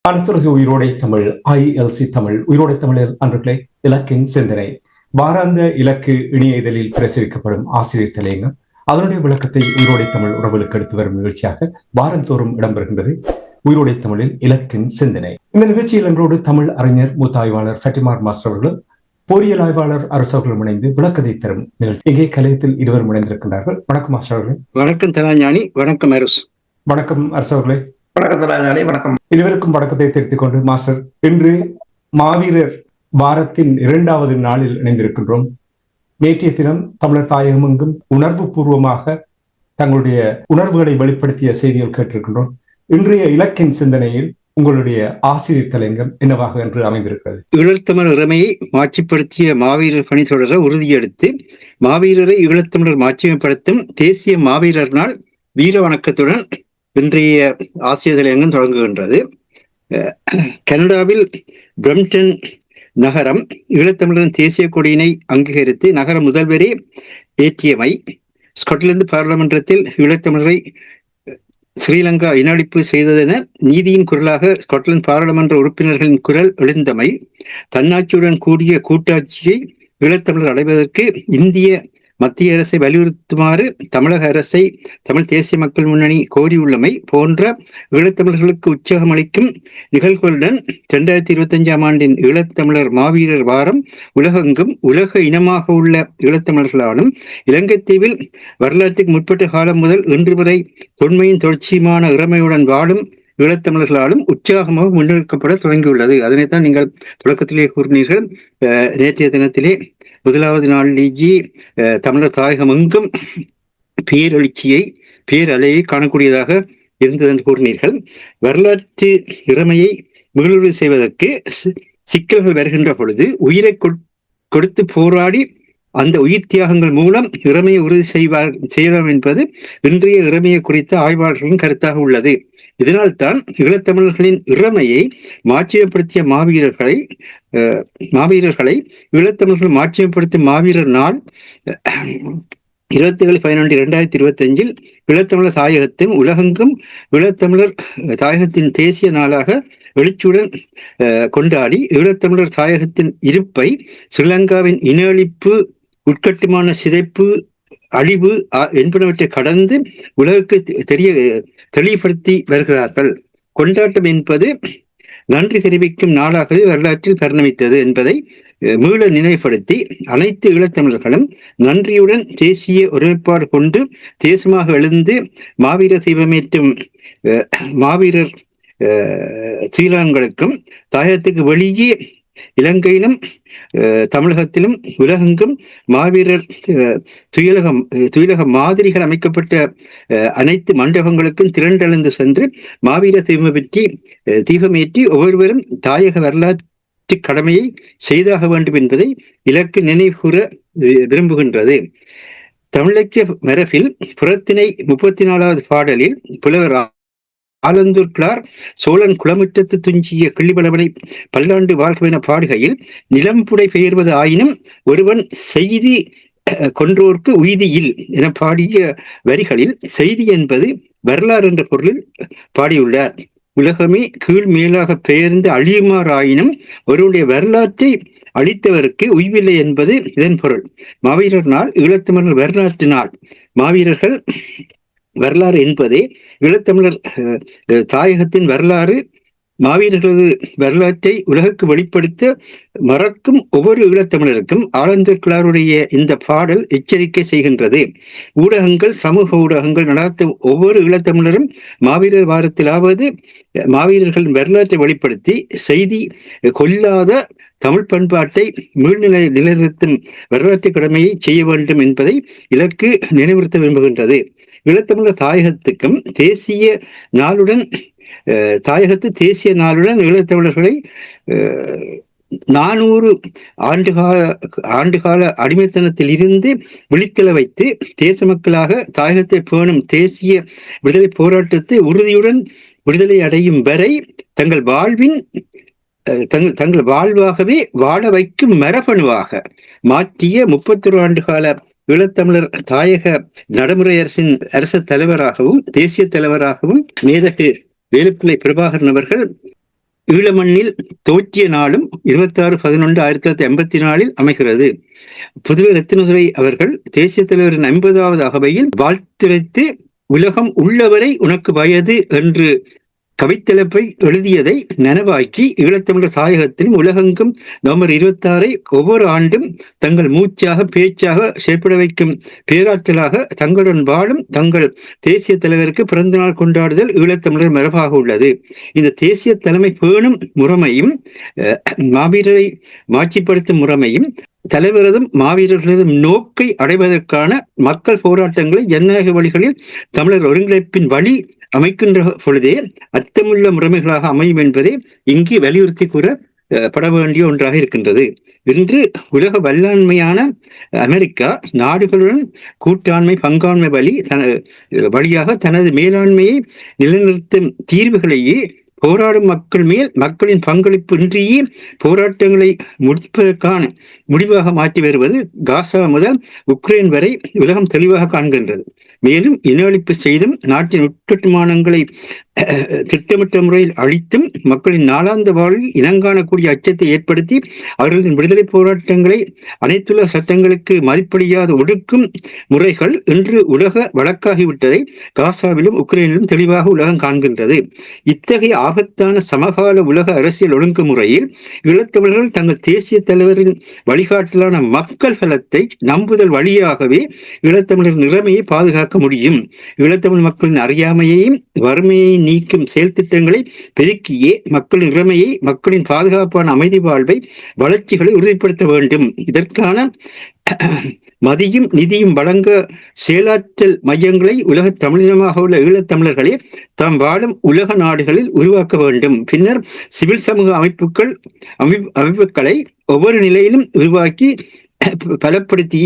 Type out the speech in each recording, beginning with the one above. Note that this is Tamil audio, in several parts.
அனைத்துலக உயிரோடை தமிழ் ILC தமிழ் உயிரோடை தமிழில் அன்றுகளை இலக்கின் சிந்தனை வாராந்த இலக்கு இணைய இதழில் பிரசுரிக்கப்படும் ஆசிரியர் தலையங்கம் அதனுடைய விளக்கத்தை உயிரோடை தமிழ் உறவுகளுக்கு எடுத்து வரும் நிகழ்ச்சியாக வாரந்தோறும் இடம்பெறுகின்றது. உயிரோடை தமிழில் இலக்கின் சிந்தனை. இந்த நிகழ்ச்சியில் எங்களோடு தமிழ் அறிஞர் மூத்த ஆய்வாளர் ஃபட்டிமார் மாஸ்டர் அவர்களும் பொறியியல் ஆய்வாளர் அரசு அவர்களும் இணைந்து விளக்கத்தை தரும் நிகழ்ச்சி. இங்கே கலையத்தில் இருவரும் இணைந்திருக்கின்றார்கள். வணக்கம் மாஸ்டர் அவர்களே. வணக்கம் தலாஞானி. வணக்கம் அரசு. வணக்கம் அரசு அவர்களே. வணக்கம் தலாஞானி. வணக்கம். இருவருக்கும் வணக்கத்தை தெரிவித்துக் கொண்டு மாஸ்டர், இன்று மாவீரர் வாரத்தின் 2வது நாளில் இணைந்திருக்கின்றோம். நேற்றைய தினம் தமிழர் தாயகம் எங்கும் உணர்வு பூர்வமாக தங்களுடைய உணர்வுகளை வெளிப்படுத்திய செய்திகள் கேட்டிருக்கின்றோம். இன்றைய இலக்கின் சிந்தனையில் உங்களுடைய ஆசிரியர் தலையங்கம் என்னவாக என்று அமைந்திருக்கிறது? ஈழத்தமிழர் இறைமையை மாட்சிப்படுத்திய மாவீரர் பணி தொடர உறுதியெடுத்து மாவீரரை ஈழத்தமிழர் மாட்சிமைப்படுத்தும் தேசிய மாவீரர் நாள் வீர வணக்கத்துடன் இன்றைய ஆசிரியர் தலையங்கம் தொடங்குகின்றது. கனடாவில் பிரம்டன் நகரம் ஈழத்தமிழரின் தேசிய கொடியினை அங்கீகரித்து நகர முதல்வரே ஏற்றியமை, ஸ்காட்லாந்து பாராளுமன்றத்தில் ஈழத்தமிழரை ஸ்ரீலங்கா இனஅழிப்பு செய்ததென நீதியின் குரலாக ஸ்காட்லாந்து பாராளுமன்ற உறுப்பினர்களின் குரல் எழுந்தமை, தன்னாட்சியுடன் கூடிய கூட்டாட்சியை ஈழத்தமிழர் அடைவதற்கு இந்திய மத்திய அரசை வலியுறுத்துமாறு தமிழக அரசை தமிழ் தேசிய மக்கள் முன்னணி கோரியுள்ளமை போன்ற ஈழத்தமிழர்களுக்கு உற்சாகம் அளிக்கும் நிகழ்வுகளுடன் 2025ஆம் ஆண்டின் ஈழத்தமிழர் மாவீரர் வாரம் உலகெங்கும் உலக இனமாக உள்ள ஈழத்தமிழர்களாலும் இலங்கை தீவில் வரலாற்றுக்கு முற்பட்ட காலம் முதல் இன்று வரை தொன்மையின் தொடர்ச்சியுமான இறமையுடன் வாழும் ஈழத்தமிழர்களாலும் உற்சாகமாக முன்னெடுக்கப்பட தொடங்கியுள்ளது. அதனைத்தான் நீங்கள் தொடக்கத்திலே கூறினீர்கள். நேற்றைய தினத்திலே 1வது நாளிலேயே தமிழர் தாயகம் எங்கும் பேரெழுச்சியை பேரலையை காணக்கூடியதாக இருந்தது என்று கூறினீர்கள். வரலாற்று இறமையை மீளுறுதி செய்வதற்கு சிக்கல்கள் வருகின்ற பொழுது உயிரை கொடுத்து போராடி அந்த உயிர் தியாகங்கள் மூலம் இறைமையை உறுதி செய்யலாம் என்பது இன்றைய இறைமையை குறித்த ஆய்வாளர்களின் கருத்தாக உள்ளது. இதனால்தான் ஈழத்தமிழர்களின் இறைமையை மாட்சிமைப்படுத்திய மாவீரர்களை ஈழத்தமிழர்கள் மாட்சிமைப்படுத்தும் மாவீரர் நாள் 27/12/2025 ஈழத்தமிழர் தாயகத்தின் உலகெங்கும் ஈழத்தமிழர் தாயகத்தின் தேசிய நாளாக எழுச்சியுடன் கொண்டாடி ஈழத்தமிழர் தாயகத்தின் இருப்பை ஸ்ரீலங்காவின் இனஅழிப்பு, உட்கட்டுமான சிதைப்பு, அழிவு என்பனவற்றை கடந்து உலகுக்கு தெளிவுபடுத்தி வருகிறார்கள். கொண்டாட்டம் என்பது நன்றி தெரிவிக்கும் நாளாகவே வரலாற்றில் பரிணமித்தது என்பதை மீள நினைவுபடுத்தி அனைத்து ஈழத்தமிழர்களும் நன்றியுடன் தேசிய ஒருமைப்பாடு கொண்டு தேசமாக எழுந்து மாவீர தீபமேற்றும் மாவீரர் ஸ்ரீலாங்களுக்கும் தாயகத்துக்கு வெளியே இலங்கையிலும் தமிழகத்திலும் உலகெங்கும் மாவீரர் துயிலக மாதிரிகள் அமைக்கப்பட்ட அனைத்து மண்டபங்களுக்கும் திரண்டெழுந்து சென்று மாவீர தீபமேற்றி ஒவ்வொருவரும் தாயக வரலாற்று கடமையை செய்தாக வேண்டும் என்பதை இலக்கு நினைவுகூர விரும்புகின்றது. தமிழக்கிய மரபில் புறத்திணை 34வது பாடலில் புலவர் ஆலந்தூர் கிளார் சோழன் குளமுற்றத்து துஞ்சிய கிள்ளிபலவனை பல்லாண்டு வாழ்கவென பாடுகையில் நிலம்புடை பெயர்வது ஆயினும் ஒருவன் செய்தி கொன்றோர்க்கு உய்தியில் என பாடிய வரிகளில் செய்தி என்பது வரலாறு என்ற பொருளில் பாடியுள்ளார். உலகமே கீழ் மேலாக பெயர்ந்து அழியுமாறாயினும் ஒருவனுடைய வரலாற்றை அழித்தவருக்கு உய்வில்லை என்பது இதன் பொருள். மாவீரர் நாள் ஈழத்தமிழர் வரலாற்று நாள். மாவீரர்கள் வரலாறு என்பதே ஈழத்தமிழர் தாயகத்தின் வரலாறு. மாவீரர்களது வரலாற்றை உலகுக்கு வெளிப்படுத்த மறக்கும் ஒவ்வொரு ஈழத்தமிழருக்கும் ஆலந்தூர் கிளாருடைய இந்த பாடல் எச்சரிக்கை செய்கின்றது. ஊடகங்கள், சமூக ஊடகங்கள் நடத்தும் ஒவ்வொரு ஈழத்தமிழரும் மாவீரர் வாரத்திலாவது மாவீரர்களின் வரலாற்றை வெளிப்படுத்தி செய்தி கொல்லாத தமிழ் பண்பாட்டை நிலைநிறுத்தும் வரலாற்று கடமையை செய்ய வேண்டும் என்பதை இலக்கு நினைவுறுத்த விரும்புகின்றது. ஈழத்தமிழர் தாயகத்துக்கும் தேசிய நாளுடன் ஈழத்தமிழர்களை 400 ஆண்டுகால அடிமைத்தனத்தில் இருந்து விழித்தெழ வைத்து தேச மக்களாக தாயகத்தை பேணும் தேசிய விடுதலை போராட்டத்தை உறுதியுடன் விடுதலை அடையும் வரை தங்கள் வாழ்வாகவே வாழ வைக்கும் மரபணுவாக மாற்றிய 31 ஆண்டுகால ஈழத்தமிழர் தாயக நடைமுறை அரசு தலைவராகவும் தேசிய தலைவராகவும் மேதகு வேலுப்பிள்ளை பிரபாகரன் அவர்கள் ஈழமண்ணில் தோற்றிய நாளும் 26/11/1984 அமைகிறது. புதுவை ரத்தினதுரை அவர்கள் தேசிய தலைவரின் 50வது அகவையில் வாழ்த்துரைத்து உலகம் உள்ளவரை உனக்கு வயது என்று கவித்தலைப்பை எழுதியதை நனவாக்கி ஈழத்தமிழர் தாயகத்திலும் உலகெங்கும் நவம்பர் 26 ஒவ்வொரு ஆண்டும் தங்கள் மூச்சாக பேச்சாக செயற்பட வைக்கும் பேராற்றலாக தங்களுடன் வாழும் தங்கள் தேசிய தலைவருக்கு பிறந்தநாள் கொண்டாடுதல் ஈழத்தமிழர் மரபாக உள்ளது. இந்த தேசிய தலைமை பேணும் முறைமையும் மாவீரரை மாட்சிப்படுத்தும் முறைமையும் தலைவரதும் மாவீரர்களதும் நோக்கை அடைவதற்கான மக்கள் போராட்டங்களை ஜனநாயக வழிகளில் தமிழர் ஒருங்கிணைப்பின் வழி அமைக்கின்ற பொழுதே அர்த்தமுள்ள முறைமைகளாக அமையும் என்பதை இங்கு வலியுறுத்தி கூறப்பட வேண்டிய ஒன்றாக இருக்கின்றது. இன்று உலக வல்லாண்மையான அமெரிக்கா நாடுகளுடன் கூட்டாண்மை பங்காண்மை வழியாக தனது மேலாண்மையை நிலைநிறுத்தும் தீர்வுகளையே போராடும் மக்கள் மேல் மக்களின் பங்களிப்பு இன்றியே போராட்டங்களை முடிப்பதற்கான முடிவாக மாற்றி வருவது காசா முதல் உக்ரைன் வரை உலகம் தெளிவாக காண்கின்றது. மேலும் இன அழிப்பு செய்தும் நாட்டின் உட்கட்டுமானங்களை திட்டமிட்ட முறையில் அழித்தும் மக்களின் நாளாந்த வாழ்வில் இனங்காணக்கூடிய அச்சத்தை ஏற்படுத்தி அவர்களின் விடுதலை போராட்டங்களை அனைத்துலக சட்டங்களுக்கு மதிப்பளியாத ஒடுக்கும் முறைகள் இன்று உலக வழக்காகிவிட்டதை காசாவிலும் உக்ரைனிலும் தெளிவாக உலகம் காண்கின்றது. இத்தகைய ஆபத்தான சமகால உலக அரசியல் ஒழுங்குமுறையில் ஈழத்தமிழர்கள் தங்கள் தேசிய தலைவரின் வழிகாட்டலான மக்கள் பலத்தை நம்புதல் வழியாகவே ஈழத்தமிழர் நிலைமையை பாதுகாக்க முடியும். ஈழத்தமிழ் மக்களின் அறியாமையையும் வறுமையை நீக்கும் செயல் திட்டங்களை பெருக்கியே மக்களின் இறமையை மக்களின் பாதுகாப்பான அமைதி வாழ்வை வளர்ச்சிகளை உறுதிப்படுத்த வேண்டும். இதற்கான மதியும் நிதியும் வழங்க செயலாற்றல் மையங்களை உலக தமிழினமாக உள்ள ஈழத்தமிழர்களே தாம் வாழும் உலக நாடுகளில் உருவாக்க வேண்டும். பின்னர் சிவில் சமூக அமைப்புகளை ஒவ்வொரு நிலையிலும் உருவாக்கி பலப்படுத்தி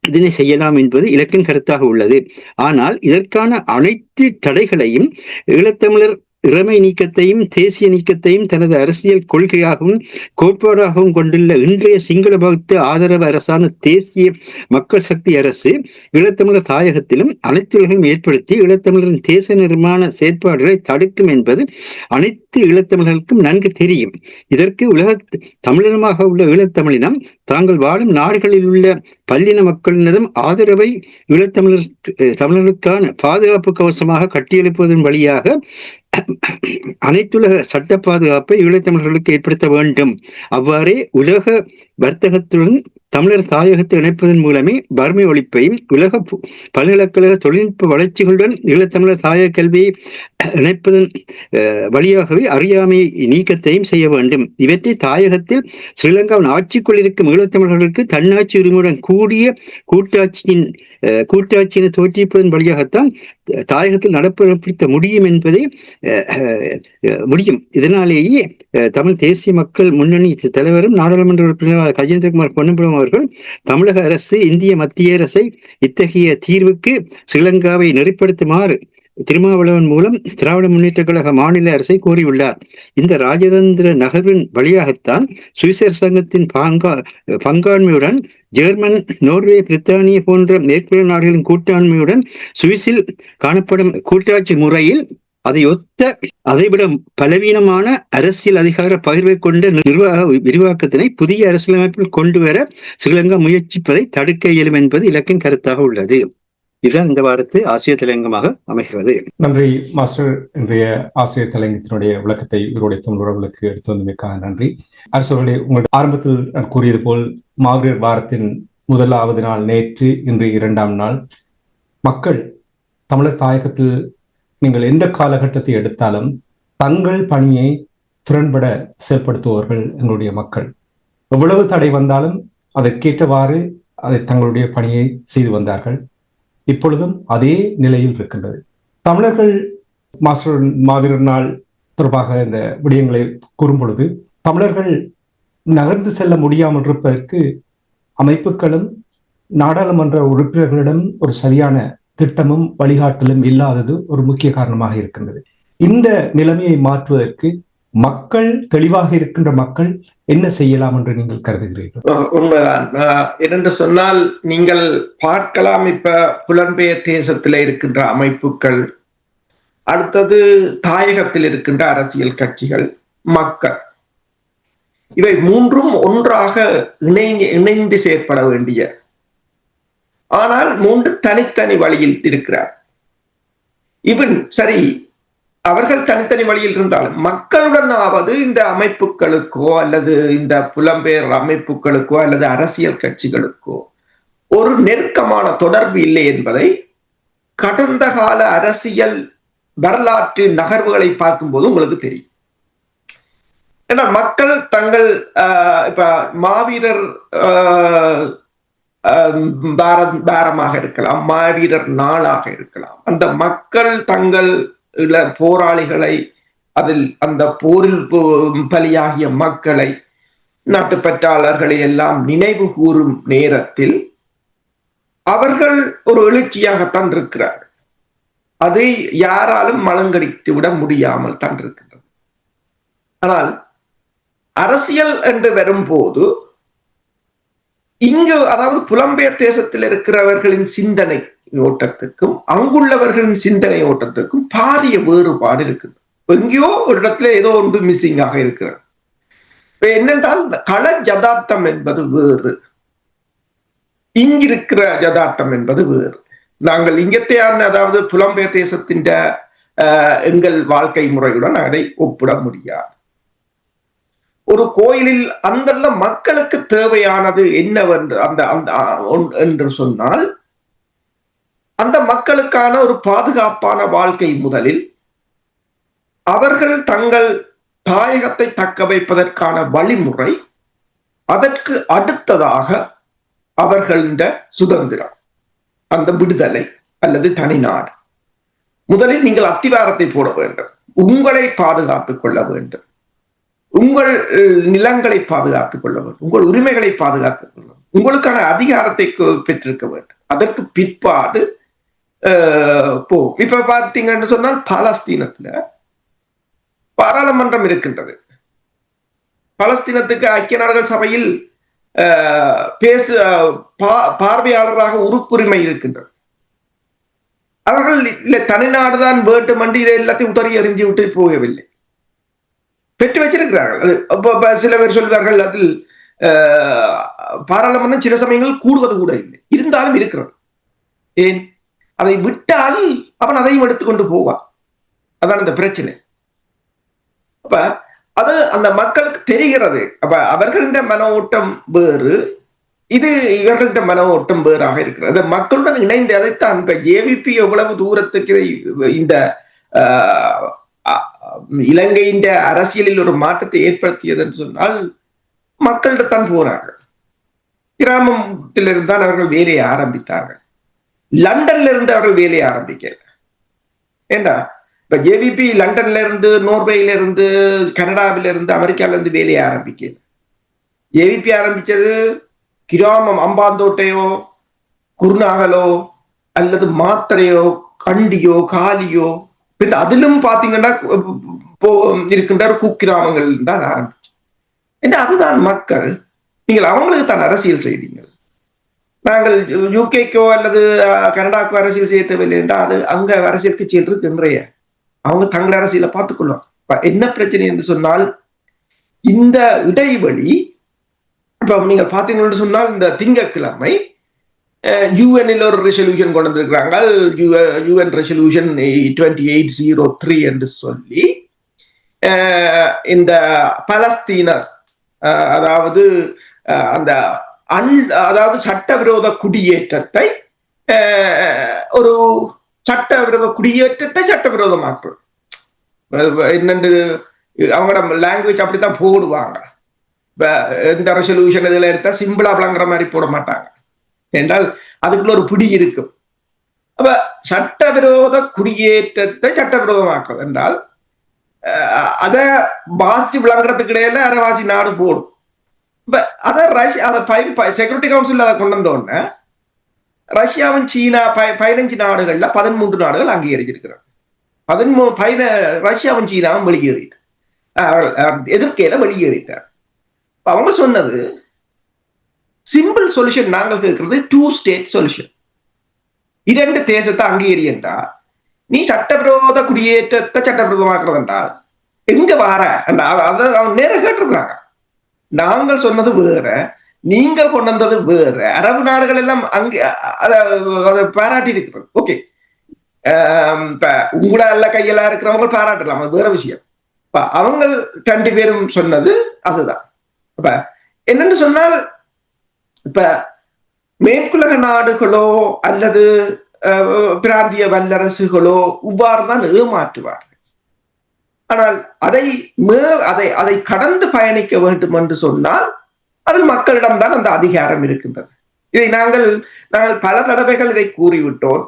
இதனை செய்யலாம் என்பது இலக்கின் கருத்தாக உள்ளது. ஆனால் இதற்கான அனைத்து தடைகளையும் ஈழத்தமிழர் இறைமை நீக்கத்தையும் தேசிய நீக்கத்தையும் தனது அரசியல் கொள்கையாகவும் கோட்பாடாகவும் கொண்டுள்ள இன்றைய சிங்கள பௌத்த ஆதரவு அரசான தேசிய மக்கள் சக்தி அரசு ஈழத்தமிழர் தாயகத்திலும் அனைத்துலகையும் ஏற்படுத்தி ஈழத்தமிழரின் தேச நிர்மாண செயற்பாடுகளை தடுக்கும் என்பது அனைத்து ஈழத்தமிழர்களுக்கும் நன்கு தெரியும். இதற்கு உலக தமிழினமாக உள்ள ஈழத்தமிழினம் தாங்கள் வாழும் நாடுகளில் உள்ள பல்லின மக்களினதும் ஆதரவை தமிழர்களுக்கான பாதுகாப்பு கவசமாக கட்டியெழுப்புவதன் வழியாக அனைத்துலக சட்ட பாதுகாப்பை ஈழத்தமிழர்களுக்கு ஏற்படுத்த வேண்டும். அவ்வாறே உலக வர்த்தகத்துடன் தமிழர் தாயகத்தை இணைப்பதன் மூலமே வறுமை ஒழிப்பையும் உலக பல்கலைக்கழக தொழில்நுட்ப வளர்ச்சிகளுடன் ஈழத்தமிழர் தாயக கல்வியை இணைப்பதன் வழியாகவே அறியாமை நீக்கத்தையும் செய்ய வேண்டும். இவற்றை தாயகத்தில் ஸ்ரீலங்காவின் ஆட்சிக்குள் இருக்கும் ஈழத்தமிழர்களுக்கு தன்னாட்சி உரிமையுடன் கூடிய கூட்டாட்சியினை தோற்றுவிப்பதன் வழியாகத்தான் தாயகத்தில் நடப்படுத்த முடியும் என்பதை முடியும். இதனாலேயே தமிழ் தேசிய மக்கள் முன்னணி தலைவரும் நாடாளுமன்ற உறுப்பினர் கஜேந்திரகுமார் பொன்னம்பலம் அவர்கள் தமிழக அரசு இந்திய மத்திய அரசை இத்தகைய தீர்வுக்கு ஸ்ரீலங்காவை நெறிப்படுத்துமாறு திருமாவளவன் மூலம் திராவிட முன்னேற்ற கழக மாநில அரசை கோரியுள்ளார். இந்த ராஜதந்திர நகர்வின் வழியாகத்தான் சுவிஸ் அரசாங்கத்தின் பங்காண்மையுடன் ஜெர்மன், நோர்வே, பிரித்தானிய போன்ற மேற்குலக நாடுகளின் கூட்டாண்மையுடன் சுவிஸில் காணப்படும் கூட்டாட்சி முறையில் அதைவிட பலவீனமான அரசியல் அதிகார பகிர்வை கொண்ட நிர்வாக விரிவாக்கத்தினை புதிய அரசியலமைப்பில் கொண்டு வர ஸ்ரீலங்கா முயற்சிப்பதை தடுக்க இயலும் என்பது இலக்கின் கருத்தாக உள்ளது. இதுதான் இந்த வாரத்து ஆசிரியர் தலையங்கமாக அமைகிறது. நன்றி மாஸ்டர். இன்றைய ஆசிரியர் தலையங்கத்தினுடைய விளக்கத்தை இவருடைய தமிழ் உறவுகளுக்கு எடுத்து வந்தமைக்காக நன்றி. அரசர்களே, உங்கள் ஆரம்பத்தில் நான் கூறியது போல் மாவீரர் வாரத்தின் முதலாவது நாள் நேற்று, இன்று 2ஆம் நாள். மக்கள் தமிழர் தாயகத்தில் நீங்கள் எந்த காலகட்டத்தை எடுத்தாலும் தங்கள் பணியை திறன்பட செயல்படுத்துபவர்கள் எங்களுடைய மக்கள். எவ்வளவு தடை வந்தாலும் அதற்கேற்றவாறு அதை தங்களுடைய பணியை செய்து வந்தார்கள். இப்பொழுதும் அதே நிலையில் இருக்கின்றது. தமிழர்கள் மாவீரர் நாள் தொடர்பாக இந்த விடயங்களை கூறும் பொழுது தமிழர்கள் நகர்ந்து செல்ல முடியாமல் இருப்பதற்கு அமைப்புகளும் நாடாளுமன்ற உறுப்பினர்களிடம் ஒரு சரியான திட்டமும் வழிகாட்டலும் இல்லாதது ஒரு முக்கிய காரணமாக இருக்கின்றது. இந்த நிலைமையை மாற்றுவதற்கு மக்கள், தெளிவாக இருக்கின்ற மக்கள் என்ன செய்யலாம் என்று நீங்கள் கருதுகிறீர்கள்? உண்மைதான். என்று சொன்னால் நீங்கள் பார்க்கலாம், இப்ப புலம்பெயர் தேசத்தில் இருக்கின்ற அமைப்புகள், அடுத்தது தாயகத்தில் இருக்கின்ற அரசியல் கட்சிகள், மக்கள். இவை மூன்றும் ஒன்றாக இணைந்து செயற்பட வேண்டிய, ஆனால் மூன்று தனித்தனி வழியில் இருக்கிறார். இவன் சரி, அவர்கள் தனித்தனி வழியில் இருந்தாலும் மக்களுடன் ஆவது இந்த அமைப்புகளுக்கோ அல்லது இந்த புலம்பெயர் அமைப்புகளுக்கோ அல்லது அரசியல் கட்சிகளுக்கோ ஒரு நெருக்கமான தொடர்பு இல்லை என்பதை கடந்த கால அரசியல் வரலாற்று நகர்வுகளை பார்க்கும்போது உங்களுக்கு தெரியும். ஏன்னா மக்கள் தங்கள் இப்ப மாவீரர் பாரமாக இருக்கலாம், மாவீரர் நாளாக இருக்கலாம், அந்த மக்கள் தங்கள் போராளிகளை, அதில் அந்த போரில் பலியாகிய மக்களை, நாட்டுப்பற்றாளர்களை எல்லாம் நினைவு கூறும் நேரத்தில் அவர்கள் ஒரு எழுச்சியாகத்தான் இருக்கிறார்கள். அதை யாராலும் மலங்கடித்து விட முடியாமல் தான் இருக்கின்றது. ஆனால் அரசியல் என்று வரும்போது இங்கு, அதாவது புலம்பெயர் தேசத்தில் இருக்கிறவர்களின் சிந்தனை ஓட்டத்துக்கும் அங்குள்ளவர்களின் சிந்தனை ஓட்டத்துக்கும் பாரிய வேறுபாடு இருக்குது. எங்கேயோ ஒரு இடத்துல ஏதோ ஒன்று மிஸ்ஸிங்காக இருக்கிறது. என்னென்றால் கள யதார்த்தம் என்பது வேறு, இங்கிருக்கிற யதார்த்தம் என்பது வேறு. நாங்கள் இங்கத்தையான, அதாவது புலம்பெயர் தேசத்தின் எங்கள் வாழ்க்கை முறையுடன் அதை ஒப்பிட முடியாது. ஒரு கோயிலில் அந்த மக்களுக்கு தேவையானது என்னவென்று என்று சொன்னால், அந்த மக்களுக்கான ஒரு பாதுகாப்பான வாழ்க்கை முதலில், அவர்கள் தங்கள் தாயகத்தை தக்க வைப்பதற்கான வழிமுறை, அதற்கு அடுத்ததாக அவர்களின் சுதந்திரம், அந்த விடுதலை அல்லது தனிநாடு. முதலில் நீங்கள் அத்திவாரத்தை போட வேண்டும், உங்களை பாதுகாத்துக் கொள்ள வேண்டும், உங்கள் நிலங்களை பாதுகாத்துக் கொள்ள வேண்டும், உங்கள் உரிமைகளை பாதுகாத்துக் கொள்ள வேண்டும், உங்களுக்கான அதிகாரத்தை பெற்றிருக்க வேண்டும். அதற்கு பிற்பாடு இப்ப பார்த்தீங்கன்னு சொன்னால் பாலஸ்தீனத்துல பாராளுமன்றம் இருக்கின்றது. பாலஸ்தீனத்துக்கு ஐக்கிய நாடுகள் சபையில் பார்வையாளராக உறுப்புரிமை இருக்கின்றது. அவர்கள் இல்ல தனிநாடுதான் வேண்டும் என்று இதை எல்லாத்தையும் உதறி எறிஞ்சு விட்டு போகவில்லை, பெற்று வச்சிருக்கிறார்கள். சில பேர் சொல்வார்கள் அதில் பாராளுமன்றம் சில சமயங்கள் கூடுவது கூட இல்லை, இருந்தாலும் இருக்கிறது. ஏன்? அதை விட்டால் அவன் அதையும் எடுத்துக்கொண்டு போவான். அதான் இந்த பிரச்சனை. அப்ப அது அந்த மக்களுக்கு தெரிகிறது. அப்ப அவர்களின் மன ஓட்டம் வேறு, இது இவர்கள்ட்ட மன ஓட்டம் வேறாக இருக்கிறது. மக்களுடன் இணைந்து அதைத்தான் இப்ப ஏவிபி எவ்வளவு தூரத்துக்கு இந்த இலங்கையின் அரசியலில் ஒரு மாற்றத்தை ஏற்படுத்தியது என்று சொன்னால், மக்கள்கிட்ட தான் போனார்கள். கிராமத்திலிருந்து தான் அவர்கள் வேலையை ஆரம்பித்தார்கள். லண்டன்ல இருந்து அவர்கள் வேலையை ஆரம்பிக்கல. ஏண்டா இப்ப ஜேவிபி லண்டன்ல இருந்து, நோர்வேயில இருந்து, கனடாவில இருந்து, அமெரிக்கால இருந்து வேலையை ஆரம்பிக்கல. ஜேவிபி ஆரம்பிச்சது கிராமம், அம்பாந்தோட்டையோ குருநாகலோ அல்லது மாத்தரையோ கண்டியோ காலியோ, பின் அதிலும் பாத்தீங்கன்னா இருக்கின்ற குக்கிராமங்கள் தான் ஆரம்பிச்சு. ஏன்னா அதுதான் மக்கள். நீங்கள் அவங்களுக்கு தான் அரசியல் செய்தீங்க. நாங்கள் யூகேக்கோ அல்லது கனடாக்கோ அரசியல் செய்ய தேவையில்லை என்றால் அது அங்க அரசியல் கட்சியில் இருக்கின்றைய அவங்க தங்கள் அரசியலை பார்த்துக்கொள்வாங்க. என்ன பிரச்சனை என்று சொன்னால், இந்த இடைவெளி இப்ப நீங்க பாத்தீங்கன்னு சொன்னால், இந்த திங்கட்கிழமை யூஎன்ல ஒரு ரெசல்யூஷன் கொண்டு வந்திருக்கிறாங்க. யூஎன் ரெசல்யூஷன் 2803 என்று சொல்லி இந்த பலஸ்தீனர், அதாவது அந்த அதாவது சட்டவிரோத குடியேற்றத்தை, ஒரு சட்டவிரோத குடியேற்றத்தை சட்டவிரோதமாக்குறது. என்னென்று அவங்களோட லாங்குவேஜ் அப்படித்தான் போடுவாங்க. இந்த ரெசல்யூஷன் இதுல எடுத்தா சிம்பிளா விளங்குற மாதிரி போட மாட்டாங்க, என்றால் அதுக்குள்ள ஒரு பிடி இருக்கும். அப்ப சட்டவிரோத குடியேற்றத்தை சட்டவிரோதமாக்குறது என்றால் அத வாசி விளங்குறதுக்கு இடையில அரைவாசி நாடு போடும். இப்ப அத ரஷ்யா செக்யூரிட்டி கவுன்சில் அதை கொண்டு வந்தோடனே ரஷ்யாவும் சீனா 15 நாடுகள்ல 13 நாடுகள் அங்கீகரிச்சிருக்கிறாங்க. 13 ரஷ்யாவும் சீனாவும் வெளியேறிட்டு எதிர்க்கையில வெளியேறிட்டார். அவங்க சொன்னது சிம்பிள் சொல்யூஷன். நாங்கள் கேட்கிறது 2 ஸ்டேட் சொல்யூஷன். 2 தேசத்தை அங்கீகரி என்றால், நீ சட்டவிரோத குடியேற்றத்தை சட்டவிரோதமாக்குறது என்றால் எங்க வார அதை அவன் நேர கேட்டிருக்கிறாங்க. நாங்கள் சொன்னது வேற, நீங்கள் கொண்டு வந்தது வேற. அரபு நாடுகள் எல்லாம் அங்கே அதை பாராட்டி இருக்கிறது. ஓகே, உங்கள அல்ல கையெல்லாம் இருக்கிறவங்க பாராட்டலாம், அது வேற விஷயம். அவங்க 2 பேரும் சொன்னது அதுதான். இப்ப என்னன்னு சொன்னால், இப்ப மேற்குலக நாடுகளோ அல்லது பிராந்திய வல்லரசுகளோ இவ்வாறுதான் ஏமாற்றுவார்கள். ஆனால் அதை கடந்து பயணிக்க வேண்டும் என்று சொன்னால் அதில் மக்களிடம்தான் அந்த அதிகாரம் இருக்கின்றது. இதை நாங்கள் பல தடவைகள் இதை கூறிவிட்டோம்.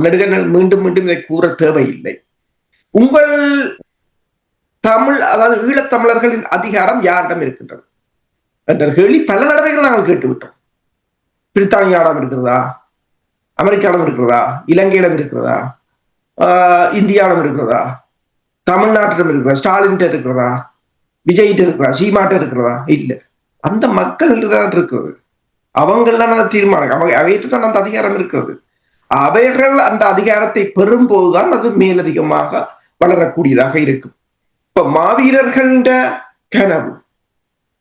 நெடுக மீண்டும் மீண்டும் இதை கூற தேவையில்லை. உங்கள் தமிழ், அதாவது ஈழத்தமிழர்களின் அதிகாரம் யாரிடம் இருக்கின்றது என்ற கேள்வி பல தடவைகள் நாங்கள் கேட்டுவிட்டோம். பிரித்தானியாவிடம் இருக்கிறதா, அமெரிக்காவிடம் இருக்கிறதா, இலங்கையிடம் இருக்கிறதா, இந்தியாவிடம் இருக்கிறதா, தமிழ்நாட்டிடம் இருக்கிறதா, ஸ்டாலின் இருக்கிறதா, விஜய்கிட்ட இருக்கிறதா, சீமாட்ட இருக்கிறதா? இல்ல, அந்த மக்கள் தான் இருக்கிறது. அவங்கெல்லாம் அந்த தீர்மானம், அவையிட்டு தான் அந்த அதிகாரம் இருக்கிறது. அவைகள் அந்த அதிகாரத்தை பெறும்போதுதான் அது மேலதிகமாக வளரக்கூடியதாக இருக்கும். இப்ப மாவீரர்கள கனவு,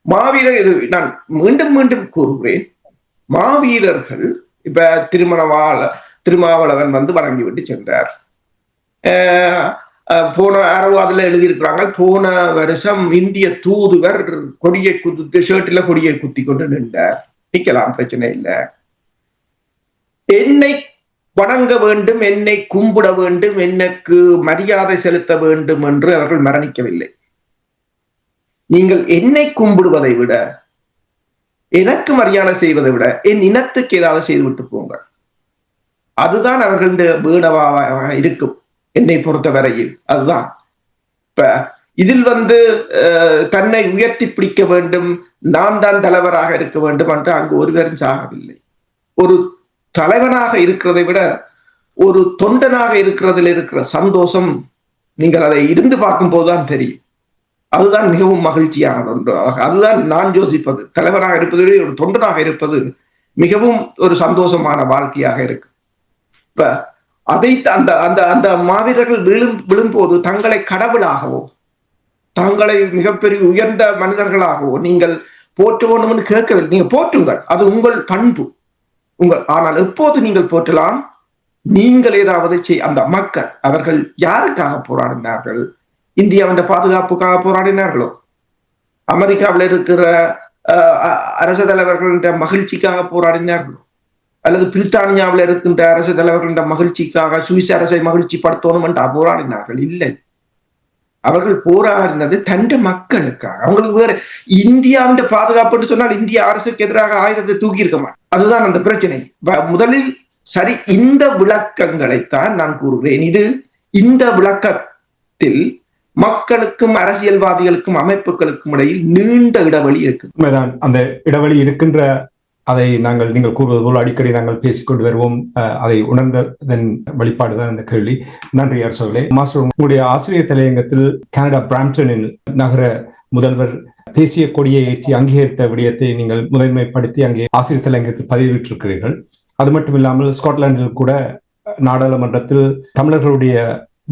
மாவீரர் இது நான் மீண்டும் மீண்டும் கூறுகிறேன். மாவீரர்கள் இப்ப திருமாவளவன் வந்து வழங்கிவிட்டு சென்றார். போன அதுல எழுதியிருக்கிறாங்க, போன வருஷம் இந்திய தூதுவர் கொடியை ஷர்ட்ல கொடியை குத்தி கொண்டு நின்றார். நிக்கலாம், பிரச்சனை இல்லை. என்னை வணங்க வேண்டும், என்னை கும்பிட வேண்டும், எனக்கு மரியாதை செலுத்த வேண்டும் என்று அவர்கள் மரணிக்கவில்லை. நீங்கள் என்னை கும்பிடுவதை விட, எனக்கு மரியாதை செய்வதை விட என் இனத்துக்கு ஏதாவது செய்துவிட்டு போங்க. அதுதான் அவர்களுடைய வீணவாக இருக்கும் என்னை பொறுத்த வரையில். அதுதான் இப்ப இதில் வந்து தன்னை உயர்த்தி பிடிக்க வேண்டும், நான் தான் தலைவராக இருக்க வேண்டும் என்று அங்கு ஒருவரும் சாகவில்லை. ஒரு தலைவனாக இருக்கிறதை விட ஒரு தொண்டனாக இருக்கிறதில் இருக்கிற சந்தோஷம் நீங்கள் அதை இருந்து பார்க்கும் போதுதான் தெரியும். அதுதான் மிகவும் மகிழ்ச்சியானது ஒன்று. அதுதான் நான் யோசிப்பது. தலைவராக இருப்பதை விட ஒரு தொண்டனாக இருப்பது மிகவும் ஒரு சந்தோஷமான வாழ்க்கையாக இருக்கு. இப்ப அதை அந்த அந்த அந்த மாவீரர்கள் விழும்போது தங்களை கடவுளாகவோ தங்களை மிகப்பெரிய உயர்ந்த மனிதர்களாகவோ நீங்கள் போற்ற வேண்டும்னு கேட்கவில்லை. நீங்க போற்றுங்கள், அது உங்கள் பண்பு. ஆனால் எப்போது நீங்கள் போற்றலாம், நீங்கள் ஏதாவது அந்த மக்கள் அவர்கள் யாருக்காக போராடினார்கள்? இந்தியாவின் பாதுகாப்புக்காக போராடினார்களோ? அமெரிக்காவில் இருக்கிற அரசு தலைவர்களின் மகிழ்ச்சிக்காக போராடினார்களோ? அல்லது பிரித்தானியாவில் இருக்கின்ற அரசு தலைவர்களின் மகிழ்ச்சிக்காக சுவிஸ் அரசை மகிழ்ச்சி படுத்தணும் என்று போராடினார்கள்? இல்லை, அவர்கள் போராடினது தண்ட மக்களுக்காக. அவங்களுக்கு வேற இந்தியாவின் பாதுகாப்புன்னு சொன்னால் இந்திய அரசுக்கு எதிராக ஆயுதத்தை தூக்கி இருக்க மாட்டேன். அதுதான் அந்த பிரச்சனை. முதலில் சரி, இந்த விளக்கங்களைத்தான் நான் கூறுகிறேன். இந்த விளக்கத்தில் மக்களுக்கும் அரசியல்வாதிகளுக்கும் அமைப்புகளுக்கும் இடையில் நீண்ட இடைவெளி இருக்கு. உண்மைதான், அந்த இடைவெளி இருக்கின்ற அதை நீங்கள் கூறுவது போல் அடிக்கடி நாங்கள் பேசிக்கொண்டு வருவோம். அதை உணர்ந்ததன் வெளிப்பாடுதான் இந்த கேள்வி. நன்றி அரசர்களே. மாஸ்டர், உங்களுடைய ஆசிரியர் தலையங்கத்தில் கனடா பிராம்ப்டனில் நகர முதல்வர் தேசிய கொடியை ஏற்றி அங்கீகரித்த விடயத்தை நீங்கள் முதன்மைப்படுத்தி அங்கே ஆசிரியர் தலையங்கத்தில் பதிவிட்டிருக்கிறீர்கள். அது மட்டும் இல்லாமல் ஸ்காட்லாந்தில் கூட நாடாளுமன்றத்தில் தமிழர்களுடைய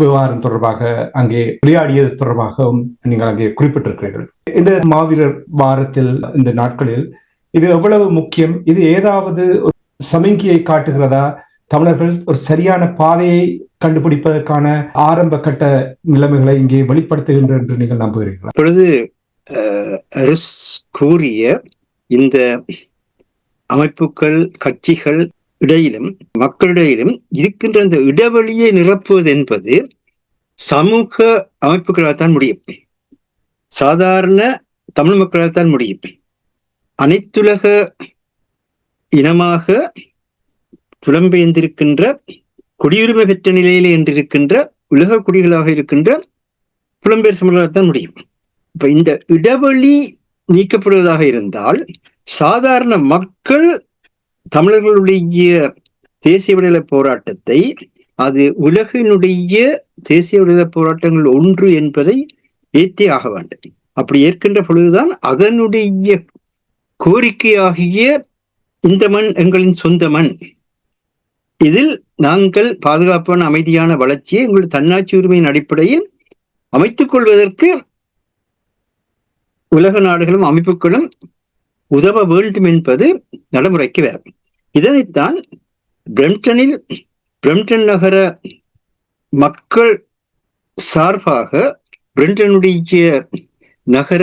விவகாரம் தொடர்பாக அங்கே விளையாடியது தொடர்பாகவும் நீங்கள் அங்கே குறிப்பிட்டிருக்கிறீர்கள். இந்த மாவீரர் வாரத்தில், இந்த நாட்களில் இது எவ்வளவு முக்கியம்? இது ஏதாவது ஒரு சமிக்கையை காட்டுகிறதா? தமிழர்கள் ஒரு சரியான பாதையை கண்டுபிடிப்பதற்கான ஆரம்ப கட்ட நிலைமைகளை இங்கே வெளிப்படுத்துகின்ற என்று நீங்கள் நம்புகிறீர்களா? இப்பொழுது கூறிய இந்த அமைப்புகள், கட்சிகள் இடையிலும் மக்களிடையிலும் இருக்கின்ற இந்த இடைவெளியை நிரப்புவது என்பது சமூக அமைப்புகளால் தான் முடியும். சாதாரண தமிழ் மக்களால் தான் முடியும். அனைத்துலக இனமாக புலம்பெயர்ந்திருக்கின்ற, குடியுரிமை பெற்ற நிலையிலே என்றிருக்கின்ற உலக குடிகளாக இருக்கின்ற புலம்பெயர் தமிழர்களால் தான் முடியும். இப்ப இந்த இடைவெளி நீக்கப்படுவதாக இருந்தால் சாதாரண மக்கள் தமிழர்களுடைய தேசிய விடுதலை போராட்டத்தை அது உலகினுடைய தேசிய விடுதலை போராட்டங்கள் ஒன்று என்பதை ஏற்றே ஆக வேண்டும். அப்படி ஏற்கின்ற பொழுதுதான் அதனுடைய கோரிக்கையாகிய இந்த மண் எங்களின் சொந்த மண், இதில் நாங்கள் பாதுகாப்பான அமைதியான வளர்ச்சியை எங்களுடைய தன்னாட்சி உரிமையின் அடிப்படையில் அமைத்துக் கொள்வதற்கு உலக நாடுகளும் அமைப்புகளும் உதவ வேண்டும் என்பது நடைமுறைக்கு வரும். இதனைத்தான் பிரம்டன் நகர மக்கள் சார்பாக பிரண்டனுடைய நகர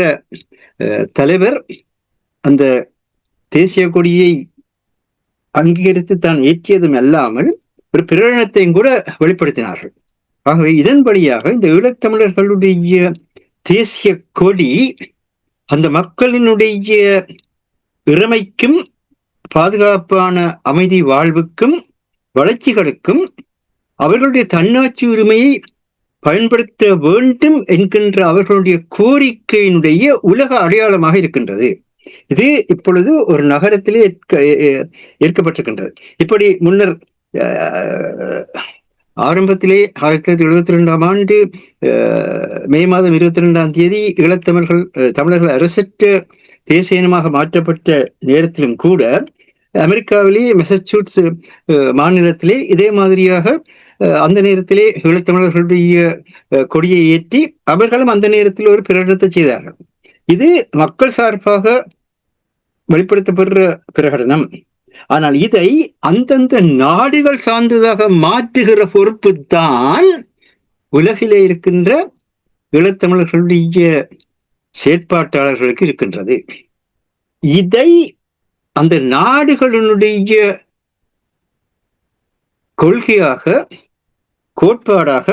தலைவர் அந்த தேசிய கொடியை அங்கீகரித்து தான் ஏற்றியதும் அல்லாமல் ஒரு பிரகடனத்தையும் கூட வெளிப்படுத்தினார்கள். ஆகவே இதன் வழியாக இந்த ஈழத்தமிழர்களுடைய தேசிய கொடி அந்த மக்களினுடைய இறைமைக்கும் பாதுகாப்பான அமைதி வாழ்வுக்கும் வளர்ச்சிகளுக்கும் அவர்களுடைய தன்னாட்சி உரிமையை பயன்படுத்த வேண்டும் என்கின்ற அவர்களுடைய கோரிக்கையினுடைய உலக அடையாளமாக இருக்கின்றது. இது இப்பொழுது ஒரு நகரத்திலே ஏற்கப்பட்டிருக்கின்றது. இப்படி முன்னர் ஆரம்பத்திலே 1972 ஆண்டு மே மாதம் 22 தமிழர்கள் அரசற்ற தேசிய இனமாக மாற்றப்பட்ட நேரத்திலும் கூட அமெரிக்காவிலே மெசச்சூட்ஸ் மாநிலத்திலே இதே மாதிரியாக அந்த நேரத்திலே ஈழத்தமிழர்களுடைய கொடியை ஏற்றி அவர்களும் அந்த நேரத்தில் ஒரு பிரகடனத்தை செய்தார்கள். இது மக்கள் சார்பாக வெளிப்படுத்தப்படுற பிரகடனம். ஆனால் இதை அந்தந்த நாடுகள் சார்ந்ததாக மாற்றுகிற பொறுப்பு தான் உலகிலே இருக்கின்ற ஈழத்தமிழர்களுடைய செயற்பாட்டாளர்களுக்கு இருக்கின்றது. இதை அந்த நாடுகளினுடைய கொள்கையாக கோட்பாடாக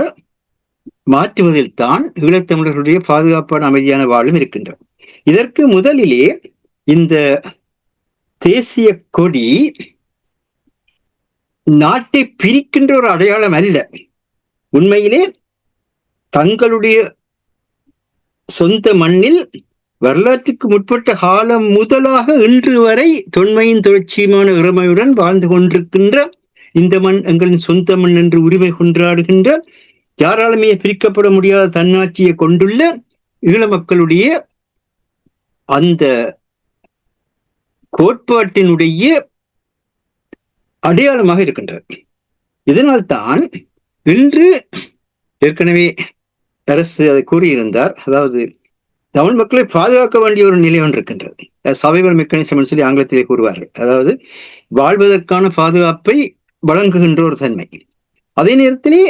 மாற்றுவதில் தான் ஈழத்தமிழர்களுடைய பாதுகாப்பான அமைதியான வாழும் இருக்கின்றது. இதற்கு முதலிலே இந்த தேசிய கொடி நாட்டை பிரிக்கின்ற ஒரு அடையாளம் அல்ல. உண்மையிலே தங்களுடைய சொந்த மண்ணில் வரலாற்றுக்கு முற்பட்ட காலம் முதலாக இன்று வரை தொன்மையின் தொடர்ச்சியுமான இறைமையுடன் வாழ்ந்து கொண்டிருக்கின்ற இந்த மண் எங்களின் சொந்த மண் என்று உரிமை கொண்டாடுகின்ற யாராலுமே பிரிக்கப்பட முடியாத தன்னாட்சியை கொண்டுள்ள ஈழ மக்களுடைய அந்த கோட்பாட்டினுடைய அடையாளமாக இருக்கின்றது. இதனால்தான் இன்று ஏற்கனவே அரசு அதை கூறியிருந்தார். அதாவது தமிழ் மக்களை பாதுகாக்க வேண்டிய ஒரு நிலை ஒன்று இருக்கின்றது. சர்வைவல் மெக்கானிசம் சொல்லி ஆங்கிலத்திலே கூறுவார்கள். அதாவது வாழ்வதற்கான பாதுகாப்பை வழங்குகின்ற ஒரு தன்மை. அதே நேரத்திலே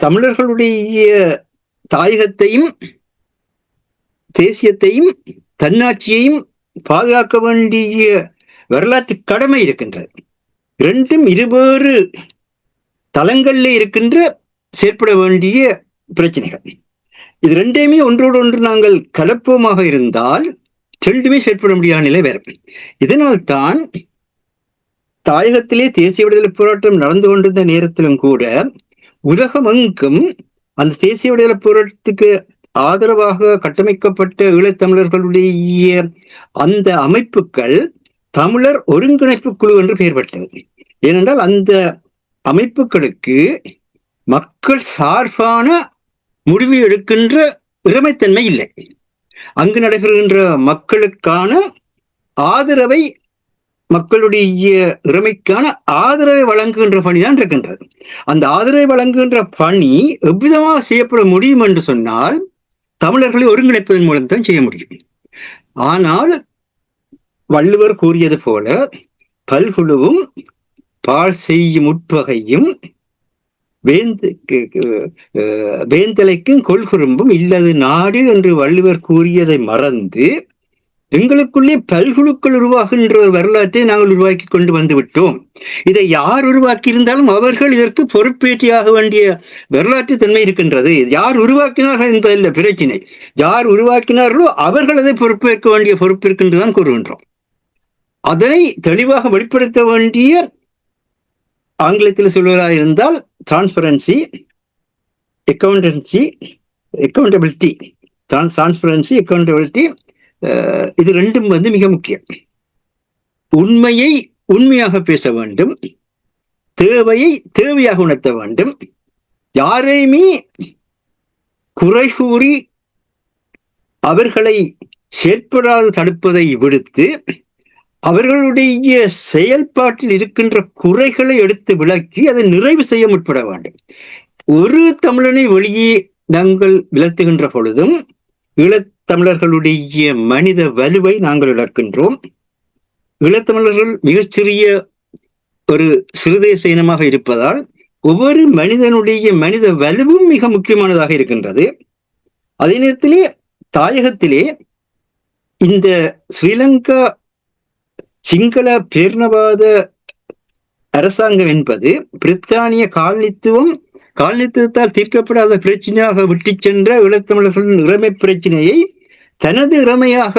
தமிழர்களுடைய தாயகத்தையும் தேசியத்தையும் தன்னாட்சியையும் பாதுகாக்க வேண்டிய வரலாற்று கடமை இருக்கின்றது. இரண்டும் இருவேறு தளங்களில் இருக்கின்ற செயற்பட வேண்டிய பிரச்சனைகள். இது ரெண்டையுமே ஒன்றோடு ஒன்று நாங்கள் கலப்போமாக இருந்தால் ரெண்டுமே செயற்பட முடியாத நிலை வரும். இதனால்தான் தாயகத்திலே தேசிய விடுதலை போராட்டம் நடந்து கொண்டிருந்த நேரத்திலும் கூட உலகமெங்கும் அந்த தேசிய விடுதலை போராட்டத்துக்கு ஆதரவாக கட்டமைக்கப்பட்ட ஈழத்தமிழர்களுடைய அந்த அமைப்புகள் தமிழர் ஒருங்கிணைப்பு குழு என்று பெயர் பெற்றது. ஏனென்றால் அந்த அமைப்புகளுக்கு மக்கள் சார்பான முடிவு எடுக்கின்ற இறைமைத்தன்மை இல்லை. அங்கு நடைபெறுகின்ற மக்களுக்கான ஆதரவை மக்களுடைய இறைமைக்கான ஆதரவை வழங்குகின்ற பணிதான் இருக்கின்றது. அந்த ஆதரவை வழங்குகின்ற பணி எவ்விதமாக செய்யப்பட முடியும் என்று சொன்னால் தமிழர்களை ஒருங்கிணைப்பதன் மூலம் தான் செய்ய முடியும். ஆனால் வள்ளுவர் கூறியது போல பல்குழுவும் பால் செய்யும் உட்பகையும் வேந்தலைக்கும் கொள்குறும்பும் இல்லது நாடு என்று வள்ளுவர் கூறியதை மறந்து எங்களுக்குள்ளே பல்குழுக்கள் உருவாகின்ற வரலாற்றை நாங்கள் உருவாக்கி கொண்டு வந்து விட்டோம். இதை யார் உருவாக்கி இருந்தாலும் அவர்கள் இதற்கு பொறுப்பேற்றியாக வேண்டிய வரலாற்று தன்மை இருக்கின்றது. யார் உருவாக்கினார்கள் என்பதில்லை பிரச்சினை. யார் உருவாக்கினார்களோ அவர்கள் அதை பொறுப்பேற்க வேண்டிய பொறுப்பு இருக்கின்றதான் கூறுகின்றோம். அதனை தெளிவாக வெளிப்படுத்த வேண்டிய, ஆங்கிலத்தில் சொல்வதாக இருந்தால் டிரான்ஸ்பரன்சி, அக்கௌண்டபிலிட்டி, இது ரெண்டும் மிக முக்கியம். உண்மையை உண்மையாக பேச வேண்டும், தேவையை தேவையாக உணர்த்த வேண்டும். யாரையுமே குறை கூறி அவர்களை செயற்படாது தடுப்பதை விடுத்து அவர்களுடைய செயல்பாட்டில் இருக்கின்ற குறைகளை எடுத்து விளக்கி அதை நிறைவு செய்ய முற்பட வேண்டும். ஒரு தமிழனை வெளியே நாங்கள் விலத்துகின்ற பொழுதும் ஈழத்தமிழர்களுடைய மனித வலுவை நாங்கள் இழக்கின்றோம். ஈழத்தமிழர்கள் மிகச்சிறிய ஒரு சிறுதேச இனமாக இருப்பதால் ஒவ்வொரு மனிதனுடைய மனித வலுவும் மிக முக்கியமானதாக இருக்கின்றது. அதே நேரத்திலே தாயகத்திலே இந்த ஸ்ரீலங்கா சிங்கள பேரினவாத அரசாங்கம் என்பது பிரித்தானிய காலனித்துவத்தால் தீர்க்கப்படாத பிரச்சனையாக விட்டு சென்ற ஈழத்தமிழர்களின் இறைமை பிரச்சனையை தனது இறைமையாக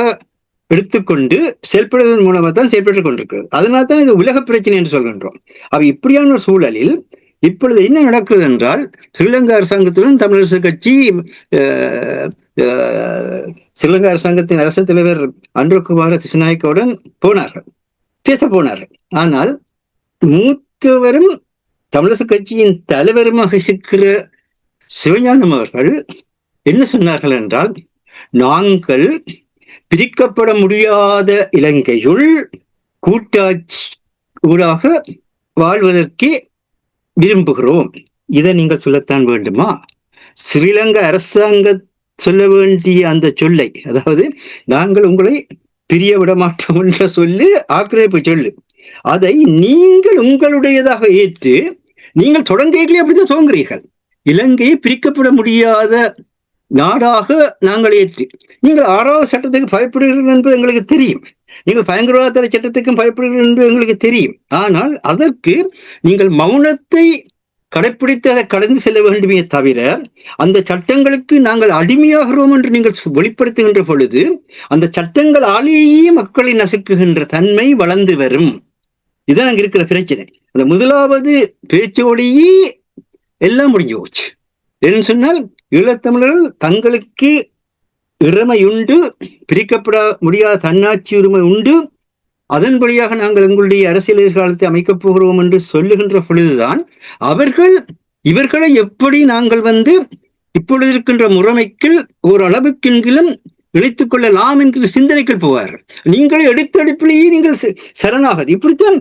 எடுத்துக்கொண்டு செயல்படுவதன் மூலமாக தான் செயல்பட்டுக் கொண்டிருக்கிறது. அதனால தான் இது உலக பிரச்சனை என்று சொல்கின்றோம். அப்ப இப்படியான ஒரு சூழலில் இப்பொழுது என்ன நடக்கிறது என்றால், ஸ்ரீலங்கா அரசாங்கத்துடன் தமிழரசு கட்சி ஸ்ரீலங்கா அரசாங்கத்தின் அரசு தலைவர் அன்ருகுமார திசுநாயக்கவுடன் பேச போனார்கள். ஆனால் மூத்தவரும் தமிழரசு கட்சியின் தலைவருமாக இருக்கிற சிவஞானம் அவர்கள் என்ன சொன்னார்கள் என்றால், நாங்கள் பிரிக்கப்பட முடியாத இலங்கையுள் கூட்டாட்சி ஊடாக வாழ்வதற்கே விரும்புகிறோம். இதை நீங்கள் சொல்லத்தான் வேண்டுமா? ஸ்ரீலங்கா அரசாங்க சொல்ல வேண்டிய அந்த சொல்லை, அதாவது நாங்கள் உங்களை பிரிய விட மாட்டோம் என்ற சொல்லு ஆக்கிரமிப்பு சொல்லு, அதை நீங்கள் உங்களுடையதாக ஏற்று நீங்கள் தொடங்கிகளே அப்படித்தான் துவங்குறீர்கள். இலங்கையை பிரிக்கப்பட முடியாத நாடாக நாங்கள் ஏற்று, நீங்கள் 6வது சட்டத்துக்கு பயப்படுகிறீர்கள் என்பது எங்களுக்கு தெரியும், நீங்கள் பயங்கரவாத சட்டத்துக்கும் பயப்படுகிறீர்கள் என்று எங்களுக்கு தெரியும். ஆனால் அதற்கு நீங்கள் மௌனத்தை கடைப்பிடித்து அதை கடந்து செல்ல வேண்டுமே தவிர, அந்த சட்டங்களுக்கு நாங்கள் அடிமையாகிறோம் என்று நீங்கள் வெளிப்படுத்துகின்ற பொழுது அந்த சட்டங்களாலேயே மக்களை நசுக்குகின்ற தன்மை வளர்ந்து வரும். இதுதான் அங்க இருக்கிற பிரச்சனை. அந்த முதலாவது பேச்சோடையே எல்லாம் முடிஞ்சு போச்சு. என்று சொன்னால், ஈழத்தமிழர்கள் தங்களுக்கு இறைமை உண்டு, பிரிக்கப்பட முடியாத தன்னாட்சி உரிமை உண்டு, அதன் வழியாக நாங்கள் எங்களுடைய அரசியல் எதிர்காலத்தை அமைக்கப் போகிறோம் என்று சொல்லுகின்ற பொழுதுதான் இவர்களை எப்படி நாங்கள் இப்பொழுது இருக்கின்ற முறைமைக்கு ஓரளவுக்கெങ്കിലും இழைத்துக் கொள்ளலாம் என்கிற சிந்தனைகள் போவார்கள். நீங்களே எடுத்தடுப்பிலேயே நீங்கள் சரணாகது. இப்படித்தான்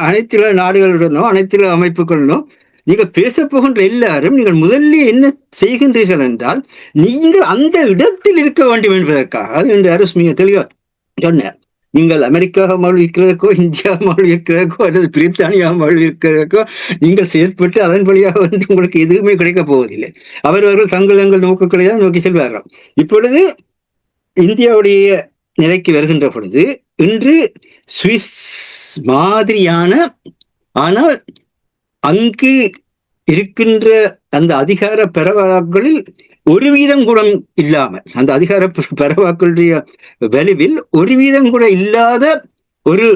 அனைத்து நாடுகளுடனோ அனைத்து அமைப்புகளினோ நீங்கள் பேச போகின்ற எல்லாரும் நீங்கள் முதல்ல என்ன செய்கின்றீர்கள் என்றால், நீங்கள் அந்த இடத்தில் இருக்க வேண்டும் என்பதற்காக, அது என்று அரசு மிக தெளிவாக சொன்னார். நீங்கள் அமெரிக்கா மொழிக்கிறதுக்கோ, இந்தியா மொழிக்கிறதுக்கோ, அல்லது பிரித்தானியா மொழிக்கிறதுக்கோ நீங்கள் செயற்பட்டு அதன் வழியாக உங்களுக்கு எதுவுமே கிடைக்கப் போவதில்லை. அவர்கள் தங்கள் நோக்கங்களை தான் நோக்கி செல்வார்கள். இப்பொழுது இந்தியாவுடைய நிலைக்கு வருகின்ற பொழுது, இன்று சுவிஸ் மாதிரியான, ஆனால் அங்கு இருக்கின்ற அந்த அதிகார பரவாக்களில் ஒரு வீதம் கூட இல்லாமல், அந்த அதிகார பரவாக்களுடைய வலுவில் ஒரு வீதம் கூட இல்லாத ஒரு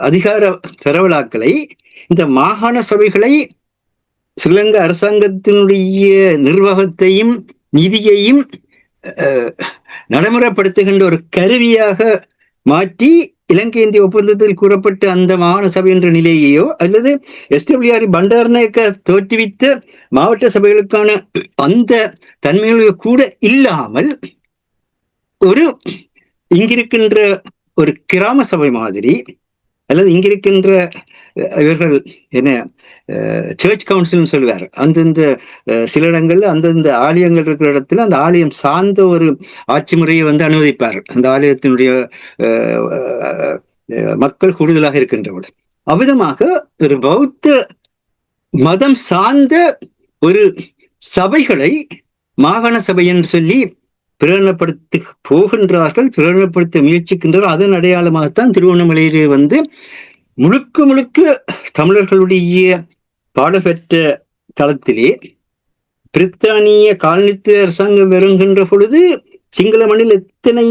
அதிகார பரவலாக்களை, இந்த மாகாண சபைகளை ஸ்ரீலங்கா அரசாங்கத்தினுடைய நிர்வாகத்தையும் நிதியையும் நடைமுறைப்படுத்துகின்ற ஒரு கருவியாக மாற்றி, இலங்கை இந்திய ஒப்பந்தத்தில் கூறப்பட்ட அந்த மாகாண சபை என்ற நிலையையோ, அல்லது SWR பண்டாரநாயக்க தோற்றுவித்த மாவட்ட சபைகளுக்கான அந்த தன்மைகளோ கூட இல்லாமல், ஒரு இங்கிருக்கின்ற ஒரு கிராம சபை மாதிரி, அல்லது இங்கிருக்கின்ற இவர்கள் என்ன சர்ச் கவுன்சில்னு சொல்லுவார், அந்தந்த சில இடங்கள்ல அந்தந்த ஆலயங்கள் இருக்கிற இடத்துல அந்த ஆலயம் சார்ந்த ஒரு ஆட்சி முறையை அனுமதிப்பார்கள். அந்த ஆலயத்தினுடைய மக்கள் கூடுதலாக இருக்கின்றவர்கள். அவ்விதமாக ஒரு பௌத்த மதம் சார்ந்த ஒரு சபைகளை மாகாண சபை என்று சொல்லி பிரகடனப்படுத்தி போகின்றார்கள், பிரகடனப்படுத்த முயற்சிக்கின்றார்கள். அதன் அடையாளமாகத்தான் திருவண்ணாமலையிலே முழுக்க தமிழர்களுடைய பாடபெற்ற தளத்திலே பிரித்தானிய காலனித்துவ அரசாங்கம் வருகின்ற பொழுது சிங்கள மண்ணில் எத்தனை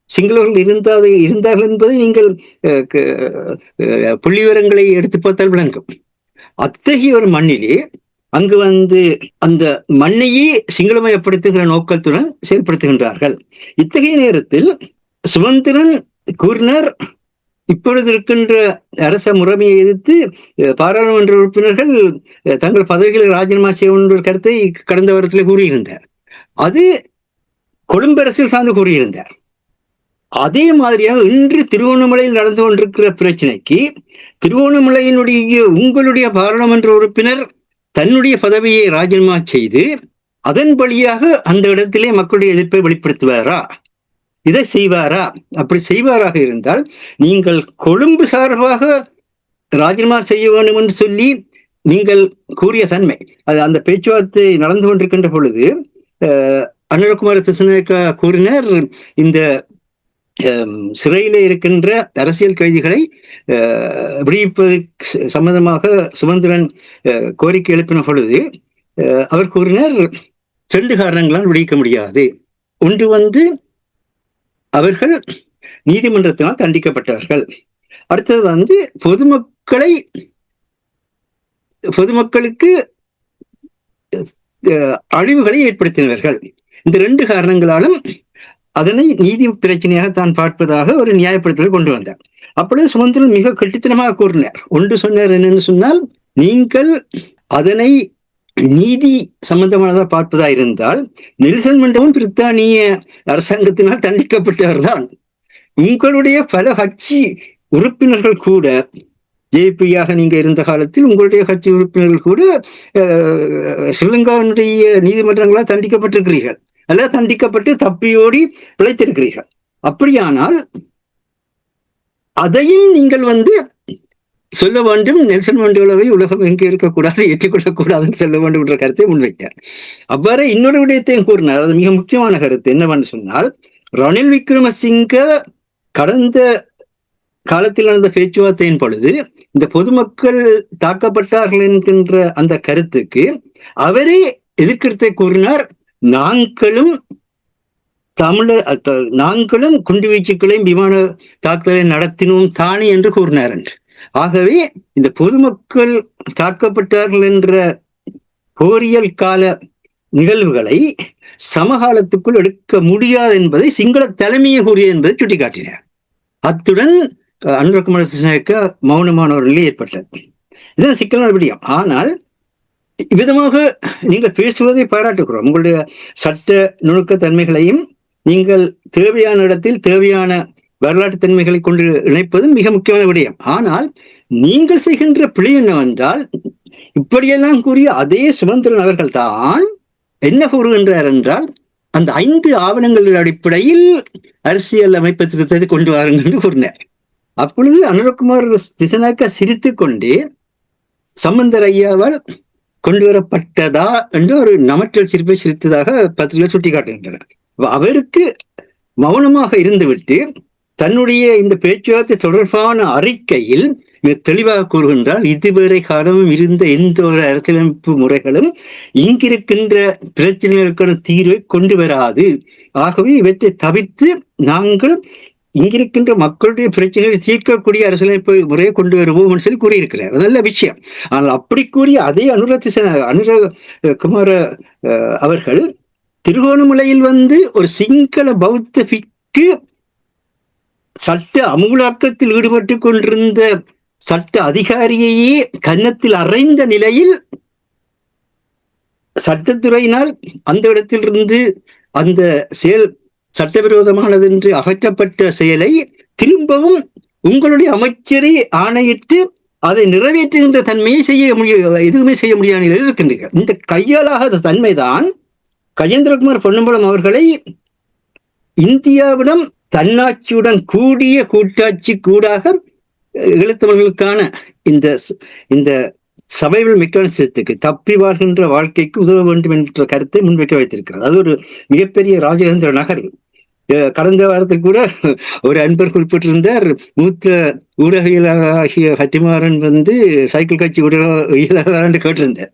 சிங்களவர்கள் இருந்தார்கள் என்பதை நீங்கள் புள்ளி விவரங்களை எடுத்து பார்த்தால் விளங்கும். அத்தகைய ஒரு மண்ணிலே அங்கு அந்த மண்ணையே சிங்களமயப்படுத்துகிற நோக்கத்துடன் செயல்படுத்துகின்றார்கள். இத்தகைய நேரத்தில் சுமந்திரன் கூறினார், இப்பொழுது இருக்கின்ற அரச முறைமையை எதிர்த்து பாராளுமன்ற உறுப்பினர்கள் தங்கள் பதவிகளை ராஜினாமா செய்ய என்ற கருத்தை கடந்த வாரத்தில் கூறியிருந்தார். அது கொழும்பு அரசியல் சார்ந்து கூறியிருந்தார். அதே மாதிரியாக இன்று திருவோணமலையில் நடந்து கொண்டிருக்கிற பிரச்சனைக்கு திருவோணமலையினுடைய உங்களுடைய பாராளுமன்ற உறுப்பினர் தன்னுடைய பதவியை ராஜினாமா செய்து அதன் வழியாக அந்த இடத்திலே மக்களுடைய எதிர்ப்பை வெளிப்படுத்துவாரா, இதை செய்வாரா? அப்படி செய்வாராக இருந்தால் நீங்கள் கொழும்பு சார்பாக ராஜினாமா செய்ய வேண்டும் என்று சொல்லி நீங்கள் கூறிய தன்மை, அது அந்த பேச்சுவார்த்தை நடந்து கொண்டிருக்கின்ற பொழுது அனுரகுமார திசாநாயக்கா கூறினார், இந்த சிறையிலே இருக்கின்ற அரசியல் கைதிகளை விடுவிப்பது சம்பந்தமாக சுமந்திரன் கோரிக்கை எழுப்பின பொழுது அவர் கூறினார், 2 காரணங்களால் விடுவிக்க முடியாது. ஒன்று அவர்கள் நீதிமன்றத்தினால் தண்டிக்கப்பட்டவர்கள், அடுத்தது பொதுமக்களுக்கு அழிவுகளை ஏற்படுத்தினவர்கள். இந்த 2 காரணங்களாலும் அதனை நீதி பிரச்சனையாக தான் பார்ப்பதாக ஒரு நியாயப்படுத்தல் கொண்டு வந்தார். அப்பொழுது சுமந்திரன் மிக கட்டித்தனமாக கூறினார். ஒன்று சொன்னார், என்னன்னு சொன்னால், நீங்கள் அதனை நீதி சம்பந்தமானதாக பார்ப்பதா இருந்தால் நெல்சன் மண்டேலாவும் பிரித்தானிய அரசாங்கத்தினால் தண்டிக்கப்பட்டவர்தான். உங்களுடைய பல கட்சி உறுப்பினர்கள் கூட, ஜேபியாக நீங்க இருந்த காலத்தில் உங்களுடைய கட்சி உறுப்பினர்கள் கூட ஸ்ரீலங்காவினுடைய நீதிமன்றங்களால் தண்டிக்கப்பட்டிருக்கிறீர்கள், அல்ல தண்டிக்கப்பட்டு தப்பியோடி பிழைத்திருக்கிறீர்கள். அப்படியானால் அதையும் நீங்கள் சொல்ல வேண்டும், நெல்சன் மண்டேலாவை உலகம் எங்கே இருக்கக்கூடாது, ஏற்றுக்கொள்ளக்கூடாதுன்னு சொல்ல வேண்டும் என்ற கருத்தை முன்வைத்தார். அவ்வாறு இன்னொரு விடயத்தையும் கூறினார். அது மிக முக்கியமான கருத்து என்னவென்று சொன்னால், ரணில் விக்ரமசிங்க கடந்த காலத்தில் நடந்த பேச்சுவார்த்தையின் பொழுது இந்த பொதுமக்கள் தாக்கப்பட்டார்கள் என்கின்ற அந்த கருத்துக்கு அவரே எதிர்கருத்தை கூறினார். நாங்களும் குண்டுவீச்சுக்களையும் விமான தாக்குதலை நடத்தினோம் தானே என்று கூறினார் என்று. ஆகவே இந்த பொதுமக்கள் தாக்கப்பட்டார்கள் என்ற போரியல் கால நிகழ்வுகளை சமகாலத்துக்குள் எடுக்க முடியாது என்பதை சிங்கள தலைமையை கூறியது என்பதை சுட்டிக்காட்டினார். அத்துடன் அனுரகுமார திசாநாயக்கா மௌனமான ஒரு நிலை ஏற்பட்டது. இதுதான் சிக்கலான விடயம். ஆனால் இவ்விதமாக நீங்கள் பேசுவதை பாராட்டுகிறோம். உங்களுடைய சட்ட நுணுக்க தன்மைகளையும் நீங்கள் தேவையான இடத்தில் தேவையான வரலாற்று தன்மைகளை கொண்டு இணைப்பதும் மிக முக்கியமான விடயம். ஆனால் நீங்கள் செய்கின்ற பிழை என்னவென்றால், இப்படியெல்லாம் கூறிய அதே சுமந்திரன் அவர்கள் தான் என்ன கூறுகின்றார் என்றால், அந்த 5 ஆவணங்களின் அடிப்படையில் அரசியல் அமைப்பு திருத்தத்தை கொண்டு வாருங்கள் என்று கூறினார். அப்பொழுது அனுரகுமார் திசாநாயக்கா சிரித்துக் கொண்டே சம்பந்தர் ஐயாவால் கொண்டு வரப்பட்டதா என்று ஒரு நமற்றல் சிரிப்பை சிரித்ததாக பத்திரிகை சுட்டிக்காட்டுகின்றனர். அவருக்கு மௌனமாக இருந்துவிட்டு தன்னுடைய இந்த பேச்சுவார்த்தை தொடர்பான அறிக்கையில் மிக தெளிவாக கூறுகின்றால், இதுவரை காலமும் இருந்த எந்த ஒரு அரசியலமைப்பு முறைகளும் இங்கிருக்கின்ற பிரச்சனைகளுக்கான தீர்வை கொண்டு வராது. ஆகவே இவற்றை தவிர்த்து நாங்கள் இங்கிருக்கின்ற மக்களுடைய பிரச்சனைகளை தீர்க்கக்கூடிய அரசியலமைப்பு முறையை கொண்டு வருவோம் சொல்லி கூறியிருக்கிறார். அது நல்ல விஷயம். ஆனால் அப்படி கூறிய அதே அனுரகுமார அவர்கள் திருகோணமலையில் ஒரு சிங்கள பௌத்த பிக்கு சட்ட அமுலாக்கத்தில் ஈடுபட்டு கொண்டிருந்த சட்ட அதிகாரியையே கன்னத்தில் அறைந்த நிலையில் சட்டத்துறையினால் அந்த இடத்திலிருந்து அந்த செயல் சட்டவிரோதமானது என்று அகற்றப்பட்ட செயலை திரும்பவும் உங்களுடைய அமைச்சரை ஆணையிட்டு அதை நிறைவேற்றுகின்ற தன்மையை எதுவுமே செய்ய முடியாத நிலையில் இருக்கின்றீர்கள். இந்த கையாளாத தன்மைதான் கஜேந்திரகுமார் பொன்னம்பலம் அவர்களை இந்தியாவிடம் தன்னாட்சியுடன் கூடிய கூட்டாட்சி கூடாக ஈழத்தமிழர்களுக்கான இந்த சர்வைவல் மெக்கானிசத்துக்கு தப்பி வாழ்கின்ற வாழ்க்கைக்கு உதவ வேண்டும் என்ற கருத்தை முன்வைக்க வைத்திருக்கிறது. அது ஒரு மிகப்பெரிய ராஜதந்திர நகர்வு. கடந்த வாரத்தில் கூட ஒரு அன்பர் குறிப்பிட்டிருந்தார், மூத்த ஊடகவியலாகிய ஹத்திமாறன் சைக்கிள் கட்சி ஊடகவியலாளர் என்று கேட்டிருந்தார்.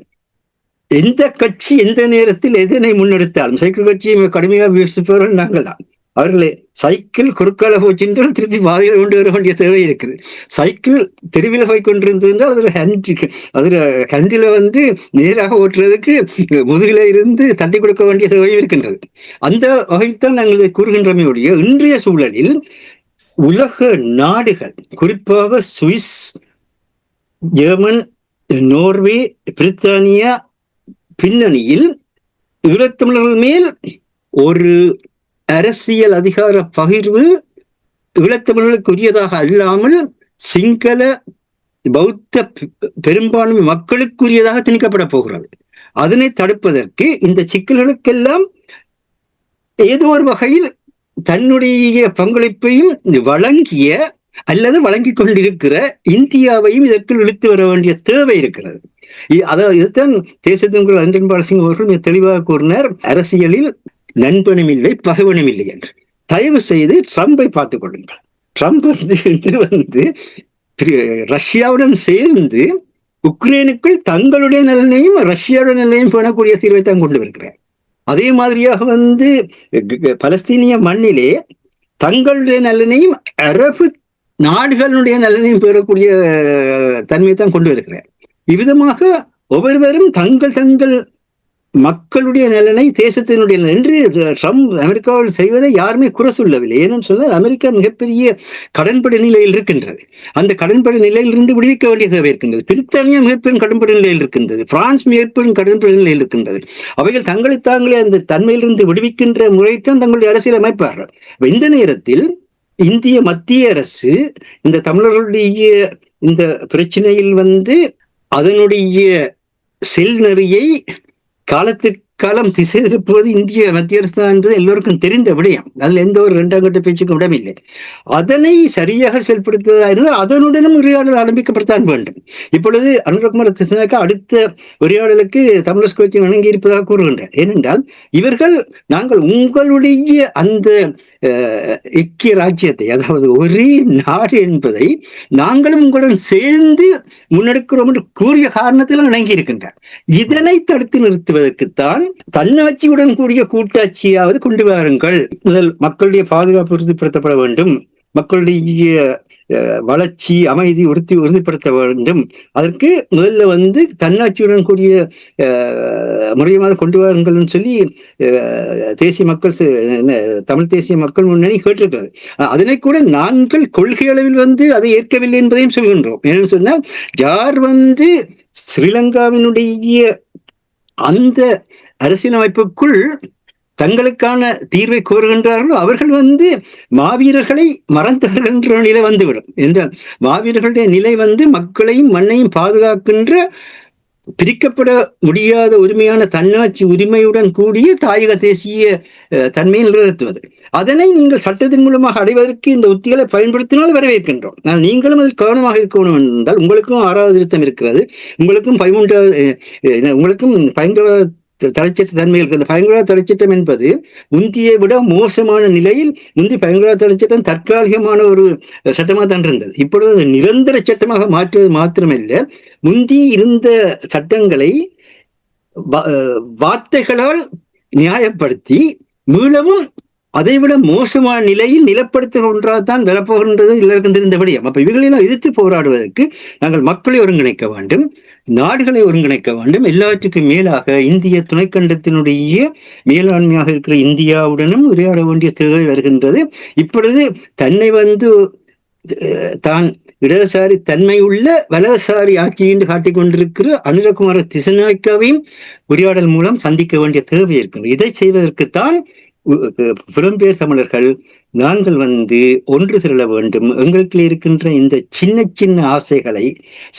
எந்த கட்சி எந்த நேரத்தில் எதனை முன்னெடுத்தாலும் சைக்கிள் கட்சியை கடுமையாக விமர்சிப்பவர்கள் நாங்கள் தான். அவர்களே சைக்கிள் குறுக்கால போச்சுன்றால் திருப்பி பாதையில கொண்டு வர வேண்டிய தேவை இருக்குது. சைக்கிள் தெருவில் போய் கொண்டிருந்தால் அதுல ஹேண்டில நேராக ஓட்டுறதுக்கு முதுகில இருந்து தட்டி கொடுக்க வேண்டிய தேவையும் இருக்கின்றது. அந்த வகைத்தான் நாங்கள் கூறுகின்றமே ஒழிய, இன்றைய சூழலில் உலக நாடுகள் குறிப்பாக சுவிஸ், ஜெர்மன், நோர்வே, பிரித்தானியா பின்னணியில் ஈழத்தமிழர்கள் மேல் ஒரு அரசியல் அதிகார பகிர்வு ஈழத்தமிழர்களுக்கு உரியதாக அல்லாமல் சிங்கள பௌத்த பெரும்பான்மை மக்களுக்குரியதாக திணிக்கப்பட போகிறது. அதனை தடுப்பதற்கு இந்த சிக்கல்களுக்கெல்லாம் ஏதோ ஒரு வகையில் தன்னுடைய பங்களிப்பையும் வழங்கிய அல்லது வழங்கி கொண்டிருக்கிற இந்தியாவையும் இதற்குள் இழுத்து வர வேண்டிய தேவை இருக்கிறது. அதாவது இதுதான் தேசத்தின் அஞ்சன் பாலசிங் அவர்கள் மிக தெளிவாக கூறினார், அரசியலில் நண்பனும் இல்லை பகைவனும் இல்லை என்று. தயவு செய்து ட்ரம்பை பார்த்துக் கொள்ளுங்கள். ட்ரம்ப் வந்து ரஷ்யாவுடன் சேர்ந்து உக்ரைனுக்குள் தங்களுடைய நலனையும் ரஷ்யாவுடைய நலனையும் பேணக்கூடிய தீர்வை தான் கொண்டு வருகிறார். அதே மாதிரியாக வந்து பலஸ்தீனிய மண்ணிலே தங்களுடைய நலனையும் அரபு நாடுகளுடைய நலனையும் பெறக்கூடிய தன்மையை தான் கொண்டு வருகிறார். இவ்விதமாக ஒவ்வொருவரும் தங்கள் மக்களுடைய நலனை தேசத்தினுடைய என்று ட்ரம்ப் அமெரிக்காவில் செய்வதை யாருமே குறை சொல்லவில்லை. ஏன்னு சொன்னால் அமெரிக்கா மிகப்பெரிய கடன்படி நிலையில் இருக்கின்றது. அந்த கடன்படி நிலையிலிருந்து விடுவிக்க வேண்டிய தேவை இருக்கின்றது. பிரித்தானியா மிகப்பெரும் கடன்படி நிலையில் இருக்கின்றது. பிரான்ஸ் மிகப்பெரும் கடன்படி நிலையில் இருக்கின்றது. அவைகள் தங்களை தாங்களே அந்த தன்மையிலிருந்து விடுவிக்கின்ற முறைத்தான் தங்களுடைய அரசியல் அமைப்பார்கள். இந்த நேரத்தில் இந்திய மத்திய அரசு இந்த தமிழர்களுடைய இந்த பிரச்சனையில் வந்து அதனுடைய செல் நெறியை காலத்துக்கு காலம் திசை திருப்புவது இந்திய மத்திய அரசு தான் என்பது எல்லோருக்கும் தெரிந்த விடயம். அதில் எந்த ஒரு இரண்டாம் கட்ட பேச்சுக்கும் இடமில்லை. அதனை சரியாக செயல்படுத்துவதா இருந்தால் அதனுடனும் உரையாடல் ஆரம்பிக்கப்படத்தான் வேண்டும். இப்பொழுது அனுரகுமார திசாநாயக்கா அடுத்த உரையாடலுக்கு தமிழர் கட்சி வழங்கி இருப்பதாக கூறுகின்றார். ஏனென்றால் இவர்கள் நாங்கள் உங்களுடைய அந்த ஐக்கிய ராஜ்யத்தை, அதாவது ஒரே நாடு என்பதை நாங்களும் உங்களுடன் சேர்ந்து முன்னெடுக்கிறோம் என்று கூறிய காரணத்தில் வழங்கி இருக்கின்றார். இதனை தடுத்து நிறுத்துவதற்குத்தான் தன்னாட்சியுடன் கூடிய கூட்டாட்சியாவது கொண்டு வாருங்கள். முதல் மக்களுடைய பாதுகாப்பு உறுதிப்படுத்தப்பட வேண்டும், மக்களுடைய வளர்ச்சி அமைதி உறுதிப்படுத்த வேண்டும். அதற்கு முதல்ல வந்து தன்னாட்சியுடன் கூடிய முறையமாக கொண்டு வாருங்கள் சொல்லி தேசிய மக்கள் தமிழ் தேசிய மக்கள் முன்னணி கேட்டிருக்கிறது. அதனை கூட நாங்கள் கொள்கை அளவில் வந்து அதை ஏற்கவில்லை என்பதையும் சொல்கின்றோம். என்னன்னு சொன்னால் யார் வந்து ஸ்ரீலங்காவினுடைய அந்த அரசியலமைப்புக்குள் தங்களுக்கான தீர்வை கோருகின்றார்களோ அவர்கள் வந்து மாவீரர்களை மறந்தவர்கள் என்ற நிலை வந்துவிடும். என்றால் மாவீரர்களுடைய நிலை வந்து மக்களையும் மண்ணையும் பாதுகாக்கின்ற பிரிக்கப்பட முடியாத உரிமையான தன்னாட்சி உரிமையுடன் கூடிய தாயக தேசிய தன்மையை நிலைநிறுத்துவது. அதனை நீங்கள் சட்டத்தின் மூலமாக அடைவதற்கு இந்த உத்திகளை பயன்படுத்தினால் வரவேற்கின்றோம். ஆனால் நீங்களும் அதில் கவனமாக இருக்கணும் என்றால் உங்களுக்கும் 6வது திருத்தம் இருக்கிறது, உங்களுக்கும் 13வது, உங்களுக்கும் பயங்கரவாத தடைச்சட்ட தன்மை இருக்கு. அந்த பயங்கரவாத தடைச்சட்டம் என்பது முந்தியை விட மோசமான நிலையில் முந்தி பயங்கரவாத தடைச்சட்டம் தற்காலிகமான ஒரு சட்டமாக தான் இருந்தது. இப்பொழுது நிரந்தர சட்டமாக மாற்றுவது மாத்திரமல்ல, முந்தி இருந்த சட்டங்களை வார்த்தைகளால் நியாயப்படுத்தி மீளவும் அதைவிட மோசமான நிலையில் நிலப்படுத்துகிற ஒன்றாகத்தான் வரப்போகின்றது எல்லாருக்கும் தெரிந்தபடியும். அப்ப இவர்களெல்லாம் எதிர்த்து போராடுவதற்கு நாங்கள் மக்களை ஒருங்கிணைக்க வேண்டும், நாடுகளை ஒருங்கிணைக்க வேண்டும். எல்லாத்துக்கும் மேலாக இந்திய துணைக்கண்டத்தினுடைய மேலாண்மையாக இருக்கிற இந்தியாவுடனும் உரையாட வேண்டிய தேவை வருகின்றது. இப்பொழுது தன்னை வந்து தான் இடதுசாரி தன்மை உள்ள வலதுசாரி ஆட்சி என்று காட்டிக் கொண்டிருக்கிற அனுரகுமார திசாநாயக்காவையும் உரையாடல் மூலம் சந்திக்க வேண்டிய தேவை இருக்கிறது. இதை செய்வதற்குத்தான் புலம்பெயர் தமிழர்கள் நாங்கள் வந்து ஒன்று திரள வேண்டும். எங்களுக்கு இருக்கின்ற இந்த சின்ன சின்ன ஆசைகளை,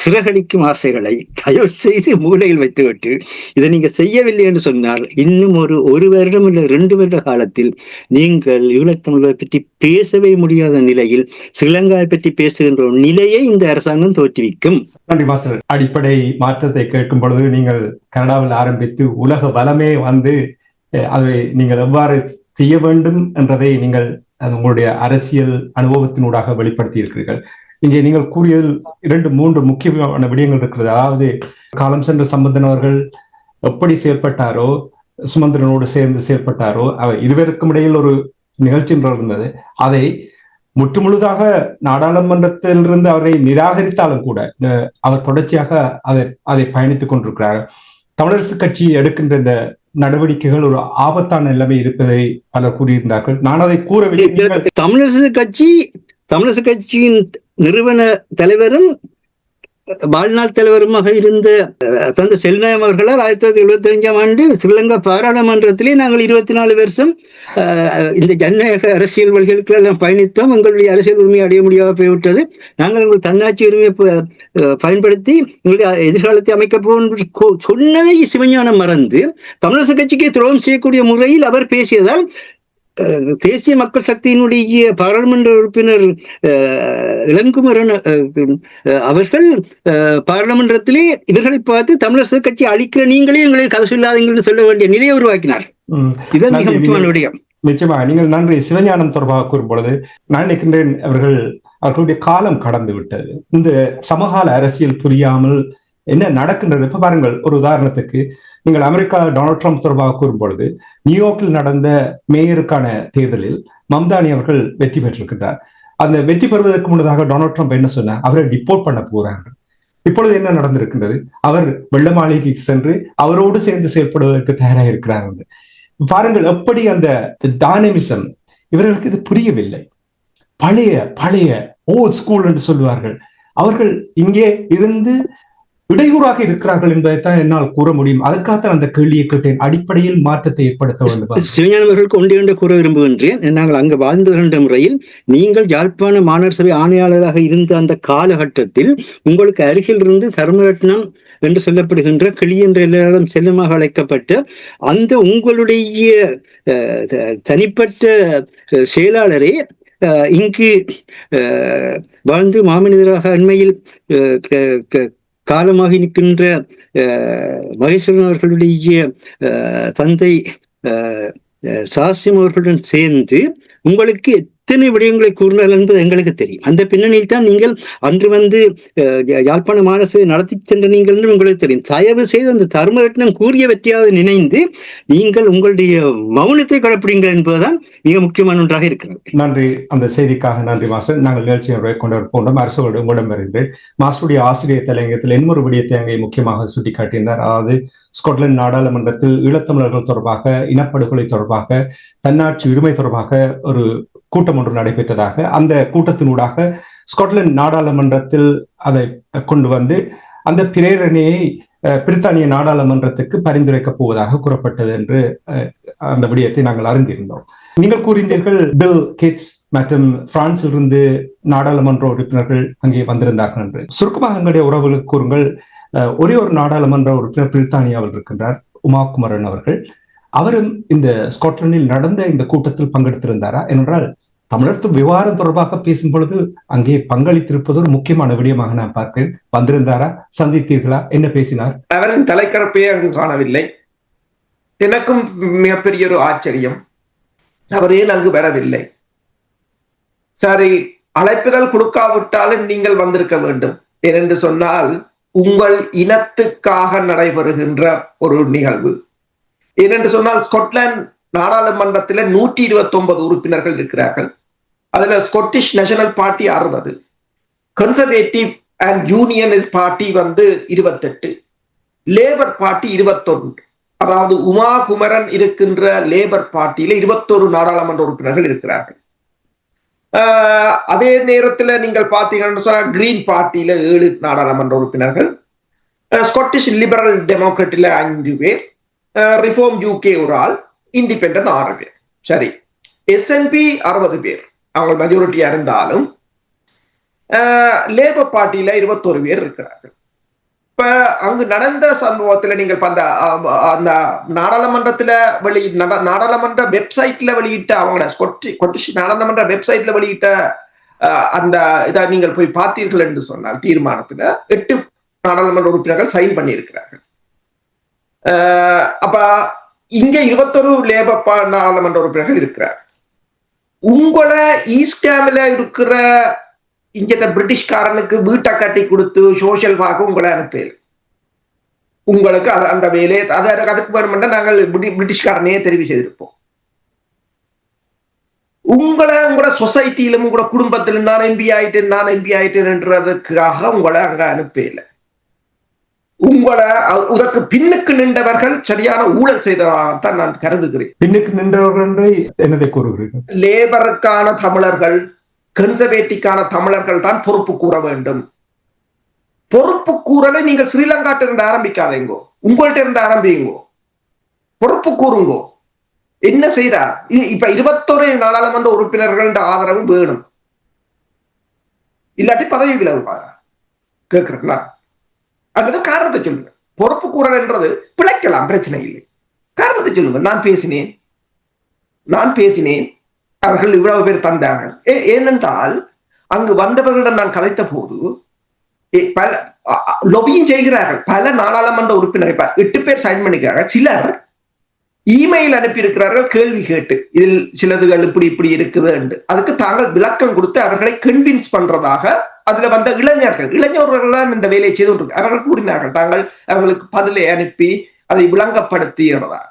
சிறகடிக்கும் ஆசைகளை தயவு செய்து மூலையில் வைத்துவிட்டு இதை நீங்க செய்யவில்லை என்று சொன்னால் இன்னும் ஒரு வருடம் இல்லை 2 வருட காலத்தில் நீங்கள் ஈழத்தமிழரை பற்றி பேசவே முடியாத நிலையில் ஸ்ரீலங்காவை பற்றி பேசுகின்ற ஒரு நிலையை இந்த அரசாங்கம் தோற்றுவிக்கும். நன்றி மாஸ்டர். அடிப்படை மாற்றத்தை கேட்கும் பொழுது நீங்கள் கனடாவில் ஆரம்பித்து உலக வளமே வந்து அதை நீங்கள் எவ்வாறு செய்ய வேண்டும் என்றதை நீங்கள் உங்களுடைய அரசியல் அனுபவத்தினூடாக வெளிப்படுத்தி இருக்கிறீர்கள். இங்கே நீங்கள் கூறியதில் 2-3 முக்கியமான விடயங்கள் இருக்கிறது. அதாவது காலம் சென்ற சம்பந்தன் அவர்கள் எப்படி செயல்பட்டாரோ, சுமந்திரனோடு சேர்ந்து செயல்பட்டாரோ, அவர் இருவருக்கும் இடையில் ஒரு நிகழ்ச்சி இருந்தது. அதை முற்றுமுழுதாக நாடாளுமன்றத்திலிருந்து அவரை நிராகரித்தாலும் கூட அவர் தொடர்ச்சியாக அதை பயணித்துக் கொண்டிருக்கிறார். தமிழரசு கட்சி எடுக்கின்ற இந்த நடவடிக்கைகள் ஒரு ஆபத்தான நிலைமை இருப்பதை பலர் கூறியிருந்தார்கள். நான் அதை கூறவில்லை. தமிழரசு கட்சியின் நிறுவன தலைவரும் வாழ்நாள் தலைவருமாக இருந்த தந்தை செல்நாயம் அவர்களால் 1975ஆம் ஆண்டு ஸ்ரீலங்கா பாராளுமன்றத்திலே நாங்கள் 24 வருஷம் இந்த ஜனநாயக அரசியல் வழிகளுக்கு எல்லாம் பயணித்தோம். எங்களுடைய அரசியல் உரிமையை அடைய முடியாத போய்விட்டது. நாங்கள் எங்கள் தன்னாட்சி உரிமையை பயன்படுத்தி எங்களுடைய எதிர்காலத்தை அமைக்க போகின்ற சொன்னதை சிவஞானம் மறந்து தமிழரசு கட்சிக்கு துரோகம் செய்யக்கூடிய முறையில் அவர் பேசியதால் தேசிய மக்கள் சக்தியினுடைய பாராளுமன்ற உறுப்பினர் இளங்குமரன் அவர்கள் பாராளுமன்றத்திலே இவர்களை பார்த்து தமிழரசு கட்சி அழிக்கிற நீங்களே எங்களை கதை சொல்லாதீர்கள் சொல்ல வேண்டிய நிலையை உருவாக்கினார். இதுதான் மிக முக்கியமான விடயம். நிச்சயமாக நீங்கள் நன்றி. சிவஞானம் தொடர்பாக கூறும்பொழுது நான் நினைக்கின்றேன் அவர்களுடைய காலம் கடந்து விட்டது. இந்த சமகால அரசியல் புரியாமல் என்ன நடக்கின்றது. இப்ப பாருங்கள், ஒரு உதாரணத்துக்கு நீங்கள் அமெரிக்கா டொனால்ட் ட்ரம்ப் தொடர்பாக கூறும்பொழுது நியூயார்க்கில் நடந்த மேயருக்கான தேர்தலில் மம்தானி அவர்கள் வெற்றி பெற்றிருக்கிறார். அந்த வெற்றி பெறுவதற்கு முன்னதாக டொனால்ட் ட்ரம்ப் என்ன சொன்னார்? அவரை டிப்போர்ட் பண்ண போறார்கள். இப்பொழுது என்ன நடந்திருக்கின்றது? அவர் வெள்ள மாளிகைக்கு சென்று அவரோடு சேர்ந்து செயல்படுவதற்கு தயாராக இருக்கிறார்கள். பாருங்கள் எப்படி அந்த டைனமிசம், இவர்களுக்கு இது புரியவில்லை. பழைய ஓல்ட் ஸ்கூல் என்று சொல்லுவார்கள். அவர்கள் இங்கே இருந்து இடையூறாக இருக்கிறார்கள் என்பதைத்தான் என்னால் கூற முடியும். அதற்காகத்தான் அந்த கேள்வியை கேட்டேன். அடிப்படையில் மாற்றத்தை ஏற்படுத்த வேண்டும். சிவஞானம் அவர்களுக்கு ஒன்று கூற விரும்புகின்றேன். நாங்கள் அங்கு வாழ்ந்து வருகின்ற முறையில் நீங்கள் யாழ்ப்பாண மாநகர சபை ஆணையாளராக இருந்த அந்த காலகட்டத்தில் உங்களுக்கு அருகில் இருந்து தர்மரட்னம் என்று சொல்லப்படுகின்ற கிளி என்ற எல்லாரும் செல்லமாக அழைக்கப்பட்ட அந்த உங்களுடைய தனிப்பட்ட செயலாளரே இங்கு வாழ்ந்து மாமனிதராக அண்மையில் காலமாகி நிற்கின்ற மகேஸ்வரன் அவர்களுடைய தந்தை சாஸ்யம் அவர்களுடன் சேர்ந்து உங்களுக்கு எத்தனை விடயங்களை கூறினார் என்பது எங்களுக்கு தெரியும். அந்த பின்னணியில் தான் நீங்கள் அன்று வந்து யாழ்ப்பாண மாநகர நடத்தி சென்ற நீங்கள் என்று உங்களுக்கு தெரியும். தயவு செய்து அந்த தர்மரட்னம் கூறிய வெற்றியாக நினைந்து நீங்கள் உங்களுடைய மௌனத்தை கடைப்பிடிங்கள் என்பதுதான் மிக முக்கியமான ஒன்றாக இருக்கிறது. நன்றி. அந்த செய்திக்காக நன்றி மாஸ்டர். நாங்கள் நிகழ்ச்சியை கொண்டு போன்றோம். அரசோடு உங்களிடம் வருகிறேன். மாஸ்டருடைய ஆசிரியர் தலையங்கத்தில் இன்னொரு விடயத்தை அங்கே முக்கியமாக சுட்டிக்காட்டினார். அதாவது ஸ்காட்லாந்து நாடாளுமன்றத்தில் ஈழத்தமிழர்கள் தொடர்பாக, இனப்படுகொலை தொடர்பாக, தன்னாட்சி உரிமை தொடர்பாக ஒரு கூட்டம் ஒன்று நடைபெற்றதாக, அந்த கூட்டத்தினூடாக ஸ்காட்லாந்து நாடாளுமன்றத்தில் அதை கொண்டு வந்து அந்த பிரேரணையை பிரித்தானிய நாடாளுமன்றத்துக்கு பரிந்துரைக்கப் போவதாக கூறப்பட்டது என்று அந்த விடயத்தை நாங்கள் அறிந்திருந்தோம். நீங்கள் கூறினீர்கள் பில் கேட்ஸ் மற்றும் பிரான்சில் இருந்து நாடாளுமன்ற உறுப்பினர்கள் அங்கே வந்திருந்தார்கள் என்று. சுருக்கமாக எங்களுடைய உறவுகளுக்கு கூறுங்கள். ஒரே ஒரு நாடாளுமன்ற உறுப்பினர் பிரித்தானியாவில் இருக்கின்றார், உமா குமரன் அவர்கள். அவரும் இந்த ஸ்காட்லாந்தில் நடந்த இந்த கூட்டத்தில் பங்கெடுத்திருந்தாரா? என்றால் தமிழர் விவகாரம் தொடர்பாக பேசும் பொழுது அங்கே பங்களித்திருப்பது ஒரு முக்கியமான விடயமாக நான் பார்க்கிறேன். வந்திருந்தாரா? சந்தித்தீர்களா? என்ன பேசினார்? அவரின் தலைக்கரப்பையே அங்கு காணவில்லை. எனக்கும் மிகப்பெரிய ஒரு ஆச்சரியம், அவர் ஏன் அங்கு வரவில்லை? சரி, அழைப்புகள் கொடுக்காவிட்டாலும் நீங்கள் வந்திருக்க வேண்டும். ஏனென்று சொன்னால் உங்கள் இனத்துக்காக நடைபெறுகின்ற ஒரு நிகழ்வு. ஏனென்று சொன்னால் ஸ்காட்லாந்து நாடாளுமன்றத்தில் 129 உறுப்பினர்கள் இருக்கிறார்கள். அதுல Scottish national party 60, conservative and union party 28, labour party 21. அதாவது உமா குமரன் இருக்கின்ற லேபர் பார்ட்டியில 21 நாடாளுமன்ற உறுப்பினர்கள் இருக்கிறார்கள். அதே நேரத்தில் நீங்கள் பார்த்தீங்கன்னு சொன்னா கிரீன் பார்ட்டியில 7 நாடாளுமன்ற உறுப்பினர்கள், ஸ்காட்டிஷ் லிபரல் டெமோக்ராட்டில 5 பேர், ரிஃபார்ம் யூகே ஒரு ஆள், இண்டிபெண்டன்ட் 6 பேர். சரி, SNP 60 பேர், அவங்க மெஜாரிட்டியா இருந்தாலும் லேபர் பார்ட்டியில 21 பேர் இருக்கிறார்கள். இப்ப அங்கு நடந்த சம்பவத்துல நீங்கள் அந்த நாடாளுமன்றத்துல நாடாளுமன்ற வெப்சைட்ல வெளியிட்ட அவங்களோட ஸ்காட்டிஷ் நாடாளுமன்ற வெப்சைட்ல வெளியிட்ட அந்த இதை நீங்கள் போய் பார்த்தீர்கள் என்று சொன்னால் தீர்மானத்துல 8 நாடாளுமன்ற உறுப்பினர்கள் சைன் பண்ணி இருக்கிறார்கள். அப்ப இங்க 21 லேபர் நாடாளுமன்ற உறுப்பினர்கள் இருக்கிறார். உங்களை ஈஸ்டாமில இருக்கிற இங்க பிரிட்டிஷ்காரனுக்கு வீட்டை கட்டி கொடுத்து சோசியல் வாக்கு உங்களை அனுப்பல. உங்களுக்கு அந்த வேலையை அதுக்கு வேணும்னா நாங்கள் பிரிட்டிஷ்காரனையே தெரிவு செய்திருப்போம். உங்களோட சொசைட்டியிலும் உங்களோட குடும்பத்திலும் நான் எம்பி ஆயிட்டேன்றதுக்காக உங்களை அங்க அனுப்பல. உங்களை உதற்கு பின்னுக்கு நின்றவர்கள் சரியான ஊழல் செய்ததாகத்தான் நான் கருதுகிறேன். பின்னுக்கு நின்றவர்கள் என்னதை கூறுகிறீர்கள்? லேபருக்கான தமிழர்கள், கன்சர்வேட்டிவ்கான தமிழர்கள் தான் பொறுப்பு கூற வேண்டும். பொறுப்பு கூறலை நீங்கள் ஸ்ரீலங்காட்ட இருந்து ஆரம்பிக்காதீங்கோ, உங்கள்கிட்ட இருந்து ஆரம்பிங்கோ, பொறுப்பு கூறுங்கோ. என்ன செய்தா இப்ப 21 நாடாளுமன்ற உறுப்பினர்கள் ஆதரவு வேணும், இல்லாட்டி பதவி விலகுவாரா கேட்கிறா? அல்லது காரணத்தை சொல்லுங்க. பொறுப்பு கூறல் என்றது பிழைக்கலாம், பிரச்சனை இல்லை. காரணத்தை சொல்லுங்க. நான் பேசினேன், அவர்கள் இவ்வளவு பேர் தந்தார்கள். ஏனென்றால் அங்கு வந்தவர்களிடம் நான் கலைத்த போது பல லொபியும் செய்கிறார்கள். பல நாடாளுமன்ற உறுப்பினர்கள் 8 பேர் சைன் பண்ணிக்கிறார்கள். சிலர் இமெயில் அனுப்பி இருக்கிறார்கள் கேள்வி கேட்டு, இதில் சிலதுகள் இப்படி இப்படி இருக்குது என்று. அதுக்கு தாங்கள் விளக்கம் கொடுத்து அவர்களை கன்வின்ஸ் பண்றதாக அதுல வந்த இளைஞர்கள் தான் இந்த வேலையை செய்து கொண்டு அவர்கள் கூறினார்கள். தாங்கள் அவர்களுக்கு பதிலை அனுப்பி அதை விளங்கப்படுத்துகிறதா.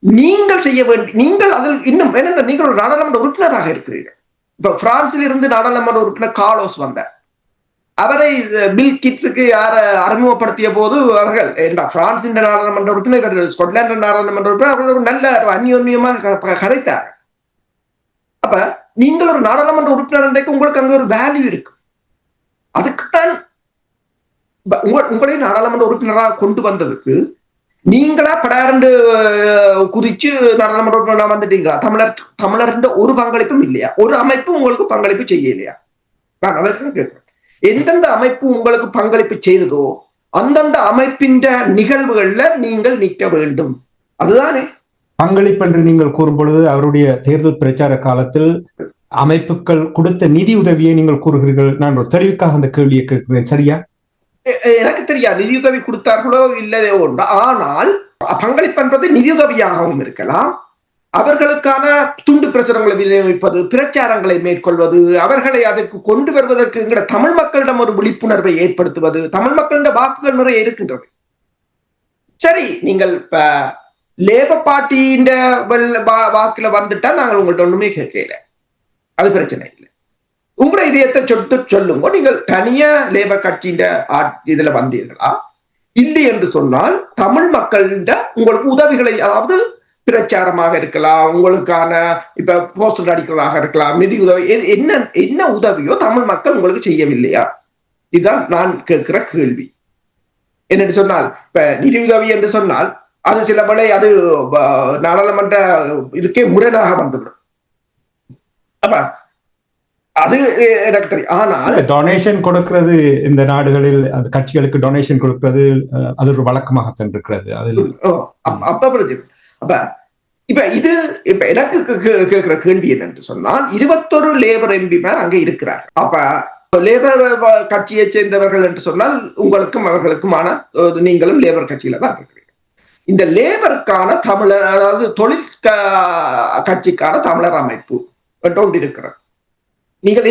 நீங்கள் செய்ய வேண்டிய, நீங்கள் அதில் இன்னும் என்னென்ன, நீங்கள் ஒரு நாடாளுமன்ற உறுப்பினராக இருக்கிறீர்கள். இப்ப பிரான்சில் இருந்து நாடாளுமன்ற உறுப்பினர் கார்லோஸ் வந்தார். அவரை பில் கிட்ஸுக்கு யார அறிமுகப்படுத்திய போது அவர்கள் பிரான்சின் நாடாளுமன்ற உறுப்பினர், ஸ்கொட்லாந்து நாடாளுமன்ற உறுப்பினர், அவர்கள் ஒரு நல்ல அந்யோன்யமாக கதைத்தார். அப்ப நீங்கள் ஒரு நாடாளுமன்ற உறுப்பினர் உங்களுக்கு அங்க ஒரு வேல்யூ இருக்கு. அதுக்குத்தான் உங்களை நாடாளுமன்ற உறுப்பினராக கொண்டு வந்ததுக்கு நீங்களா படாரண்டு குதிச்சு நாடாளுமன்ற உறுப்பினராக வந்துட்டீங்களா? தமிழர் ஒரு பங்களிப்பும் இல்லையா? ஒரு அமைப்பு உங்களுக்கு பங்களிப்பு செய்ய இல்லையா? நான் அதற்கும் கேட்கிறேன். எந்தெந்த அமைப்பு உங்களுக்கு பங்களிப்பு செய்ததோ அந்தந்த அமைப்பின் நிகழ்வுகள்ல நீங்கள் நிற்க வேண்டும். அதுதானே பங்களிப்பு என்று நீங்கள் கூறும் பொழுது அவருடைய தேர்தல் பிரச்சார காலத்தில் அமைப்புகள் கொடுத்த நிதி உதவியை நீங்கள் கூறுகிறீர்கள். நான் ஒரு தெளிவுக்காக அந்த கேள்வியை கேட்கிறேன். சரியா? எனக்கு தெரியாது நிதியுதவி கொடுத்தார்களோ இல்லையோ ஒன்று. ஆனால் பங்களிப்புன்றது நிதியுதவியாகவும் இருக்கலாம், அவர்களுக்கான துண்டு பிரசுரங்களை விநியோகிப்பது, பிரச்சாரங்களை மேற்கொள்வது, அவர்களை அதற்கு கொண்டு வருவதற்கு தமிழ் மக்களிடம் ஒரு விழிப்புணர்வை ஏற்படுத்துவது. தமிழ் மக்களிடம் வாக்குகள் நிறைய இருக்கின்றது. சரி, நீங்கள் இப்ப லேபர் பார்ட்டியின் வாக்குல வந்துட்டா நாங்கள் உங்கள்ட்ட ஒண்ணுமே கேட்கல, அது பிரச்சனை இல்லை. உங்களை இதயத்தை சொல்லுங்க. நீங்கள் தனியா லேபர் கட்சியின் இதுல வந்தீர்களா? இல்லை என்று சொன்னால் தமிழ் மக்களிட உங்களுக்கு உதவிகளை, அதாவது பிரச்சாரமாக இருக்கலாம், உங்களுக்கான இப்ப போஸ்டர் அடிக்கிறதாக இருக்கலாம், நிதி உதவி, என்ன உதவியோ தமிழ் மக்கள் உங்களுக்கு செய்யவில்லையா? இதுதான் நான் கேட்கிற கேள்வி. என்னென்று சொன்னால், இப்ப நிதி உதவி என்று சொன்னால் அது சில வேளை அது நாடாளுமன்ற இதுக்கே முரணாக வந்துவிடும். அப்ப அது எனக்கு தெரியும். ஆனால் டொனேஷன் கொடுக்கிறது இந்த நாடுகளில் அந்த கட்சிகளுக்கு டொனேஷன் கொடுக்கிறது அது ஒரு வழக்கமாகத்தான் இருக்கிறது. அதில் அப்ப இப்ப இது இப்ப எனக்கு கேட்கிற கேள்வி என்னன்னு சொன்னால், 21 லேபர் எம்பிமார் அங்க இருக்கிறார். அப்ப லேபர் கட்சியை சேர்ந்தவர்கள் என்று சொன்னால் உங்களுக்கும் அவர்களுக்குமான, நீங்களும் லேபர் கட்சியில தான் இருக்கிறீர்கள். இந்த லேபருக்கான தமிழர், அதாவது தொழில் கட்சிக்கான தமிழர் அமைப்பு ஒன்று இருக்கிறது. நீங்கள்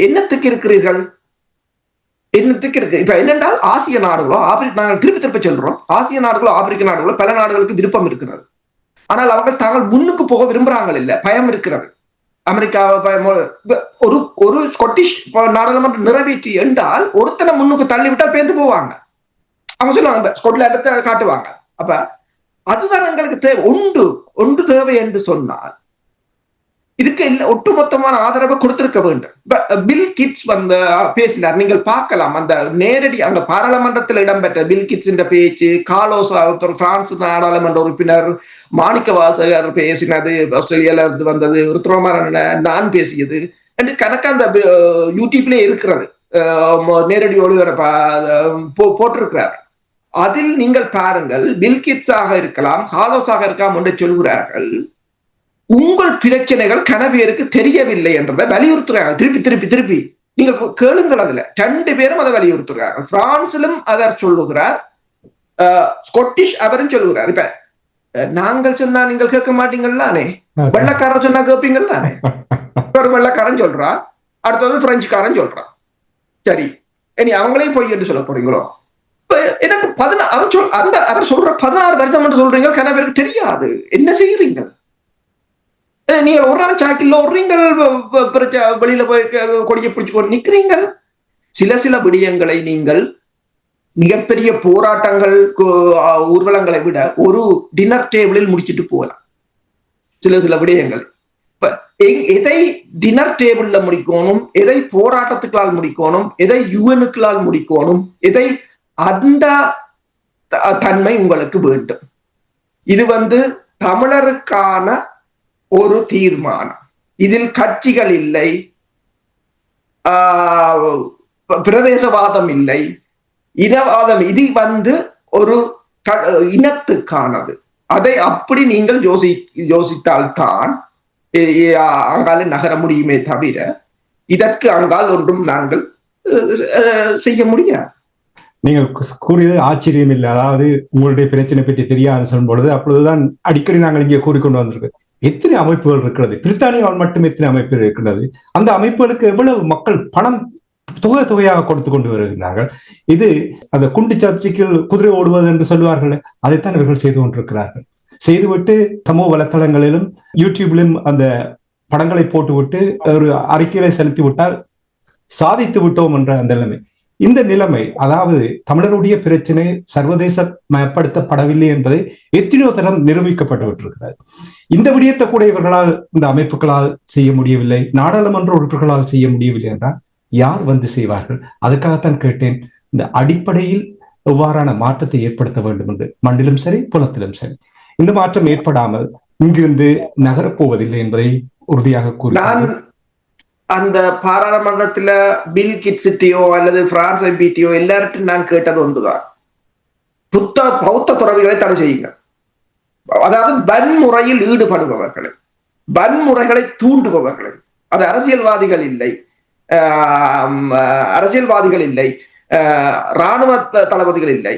என்னத்துக்கு இருக்கிறீர்கள்? என்னத்துக்கு இருக்கு? இப்ப என்னென்றால் ஆசிய நாடுகளோ நாங்கள் திருப்பி சொல்றோம், ஆசிய நாடுகளோ ஆப்பிரிக்க நாடுகளோ பல நாடுகளுக்கு விருப்பம் இருக்கிறது. ஆனால் அவர்கள் தாங்கள் முன்னுக்கு போக விரும்புறாங்க, இல்ல பயம் இருக்கிறது. அமெரிக்காவை ஒரு ஸ்காட்டிஷ் நாடாளுமன்றம் நிறைவேற்றி என்றால் ஒருத்தனை முன்னுக்கு தள்ளிவிட்டால் பேர்ந்து போவாங்க. அவங்க சொல்லுவாங்க ஸ்காட்லாண்டை காட்டுவாங்க. அப்ப அதுதான் எங்களுக்கு தேவை. ஒன்று தேவை என்று சொன்னால் இதுக்கு ஒட்டுமொத்தமான ஆதரவை கொடுத்திருக்க வேண்டும். பில் கிட்ஸ் பேசினார், நீங்கள் பார்க்கலாம் அந்த நேரடி அந்த பாராளுமன்றத்தில் இடம்பெற்ற பில் கிட்ஸ் பேச்சு, கார்லோஸ் பிரான்ஸ் நாடாளுமன்ற உறுப்பினர் மாணிக்க வாசகர் பேசினது, ஆஸ்திரேலியால இருந்து வந்தது ருத்ரகுமாரன், நான் பேசியது என்று கணக்கு அந்த யூடியூப்லயே இருக்கிறது, நேரடி ஒளிபரப்ப போட்டிருக்கிறார். அதில் நீங்கள் பாருங்கள், பில் கிட்ஸாக இருக்கலாம், கார்லோஸாக இருக்கலாம் என்று சொல்கிறார்கள். உங்கள் பிரச்சனைகள் கனவியருக்கு தெரியவில்லை என்றதை வலியுறுத்துறாங்க. திருப்பி நீங்கள் கேளுங்கள். அதுல 2 பேரும் அதை வலியுறுத்துறாங்க. பிரான்சிலும் அவர் சொல்லுகிறார், ஸ்காட்டிஷ் அவரும் சொல்லுகிறார். இப்ப நாங்கள் சொன்னா நீங்கள் கேட்க மாட்டீங்களானே, வெள்ளக்காரன் சொன்னா கேட்பீங்களானே. ஒரு வெள்ளக்காரன் சொல்றா, அடுத்தது பிரெஞ்சுக்காரன் சொல்றான். சரி, இனி அவங்களையும் பொய் என்று சொல்ல போறீங்களோ? எனக்கு அவர் சொல்ற 16 வருஷம் என்று சொல்றீங்க, கனவியருக்கு தெரியாது. என்ன செய்யறீங்க? நீங்கள் ஒரு நாள் சாக்கில் ஓடுறீங்கள், வெளியில போய் கொடியை பிடிச்சு கொண்டு நிக்கிறீங்கள். சில விடயங்களை நீங்கள் மிகப்பெரிய போராட்டங்கள் ஊர்வலங்களை விட ஒரு டின்னர் டேபிளில் முடிச்சுட்டு போகலாம். சில விடயங்கள். எதை டின்னர் டேபிள்ல முடிக்கணும், எதை போராட்டத்துக்களால் முடிக்கணும், எதை யுஎனுக்களால் முடிக்கணும், எதை அந்த தன்மை உங்களுக்கு வேண்டும். இது தமிழருக்கான ஒரு தீர்மானம். இதில் கட்சிகள் இல்லை, பிரதேசவாதம் இல்லை, இனவாதம். இது ஒரு இனத்துக்கானது. அதை அப்படி நீங்கள் யோசித்தால்தான் அங்கால நகர முடியுமே தவிர இதற்கு அங்கால் ஒன்றும் நாங்கள் செய்ய முடியாது. நீங்கள் கூறியது ஆச்சரியம் இல்லை. அதாவது உங்களுடைய பிரச்சனை பற்றி தெரியாது சொல்லும் பொழுது அப்பொழுதுதான் அடிக்கடி நாங்கள் இங்கே கூறிக்கொண்டு வந்திருக்கோம். எத்தனை அமைப்புகள் இருக்கிறது, பிரித்தானியாவில் மட்டும் எத்தனை அமைப்புகள் இருக்கிறது, அந்த அமைப்புகளுக்கு எவ்வளவு மக்கள் பணம் தொகையாக கொடுத்து கொண்டு வருகிறார்கள். இது அந்த குண்டு சர்ச்சைக்கு குதிரை ஓடுவது என்று சொல்லுவார்கள், அதைத்தான் இவர்கள் செய்து கொண்டிருக்கிறார்கள். செய்துவிட்டு சமூக வலைத்தளங்களிலும் யூடியூபிலும் அந்த படங்களை போட்டுவிட்டு ஒரு அறிக்கையை செலுத்தி விட்டால் சாதித்து விட்டோம் என்ற அந்த நிலைமை. இந்த நிலைமை, அதாவது தமிழருடைய பிரச்சனை சர்வதேச மயப்படுத்தப்படவில்லை என்பதை எத்தனையோ தரம் நிரூபிக்கப்பட்டு விட்டிருக்கிறது. இந்த விடயத்தை கூட இவர்களால், இந்த அமைப்புகளால் செய்ய முடியவில்லை, நாடாளுமன்ற உறுப்பினர்களால் செய்ய முடியவில்லை என்றால் யார் செய்வார்கள்? அதுக்காகத்தான் கேட்டேன், இந்த அடிப்படையில் எவ்வாறான மாற்றத்தை ஏற்படுத்த வேண்டும் என்று. மண்ணிலும் சரி புலத்திலும் சரி இந்த மாற்றம் ஏற்படாமல் இங்கிருந்து நகரப்போவதில்லை என்பதை உறுதியாக கூறி, அந்த பாராளுமன்றத்துல பில் கிட்ஸிட்டியோ அல்லது பிரான்ஸ் எம்பிட்டியோ எல்லார்ட்டும் நான் கேட்டது ஒன்றுதான், பௌத்த துறவிகளை தடை செய்யுங்க. அதாவது வன்முறையில் ஈடுபடுபவர்களை, வன்முறைகளை தூண்டுபவர்களை, அது அரசியல்வாதிகள் இல்லை, இராணுவ தளபதிகள் இல்லை,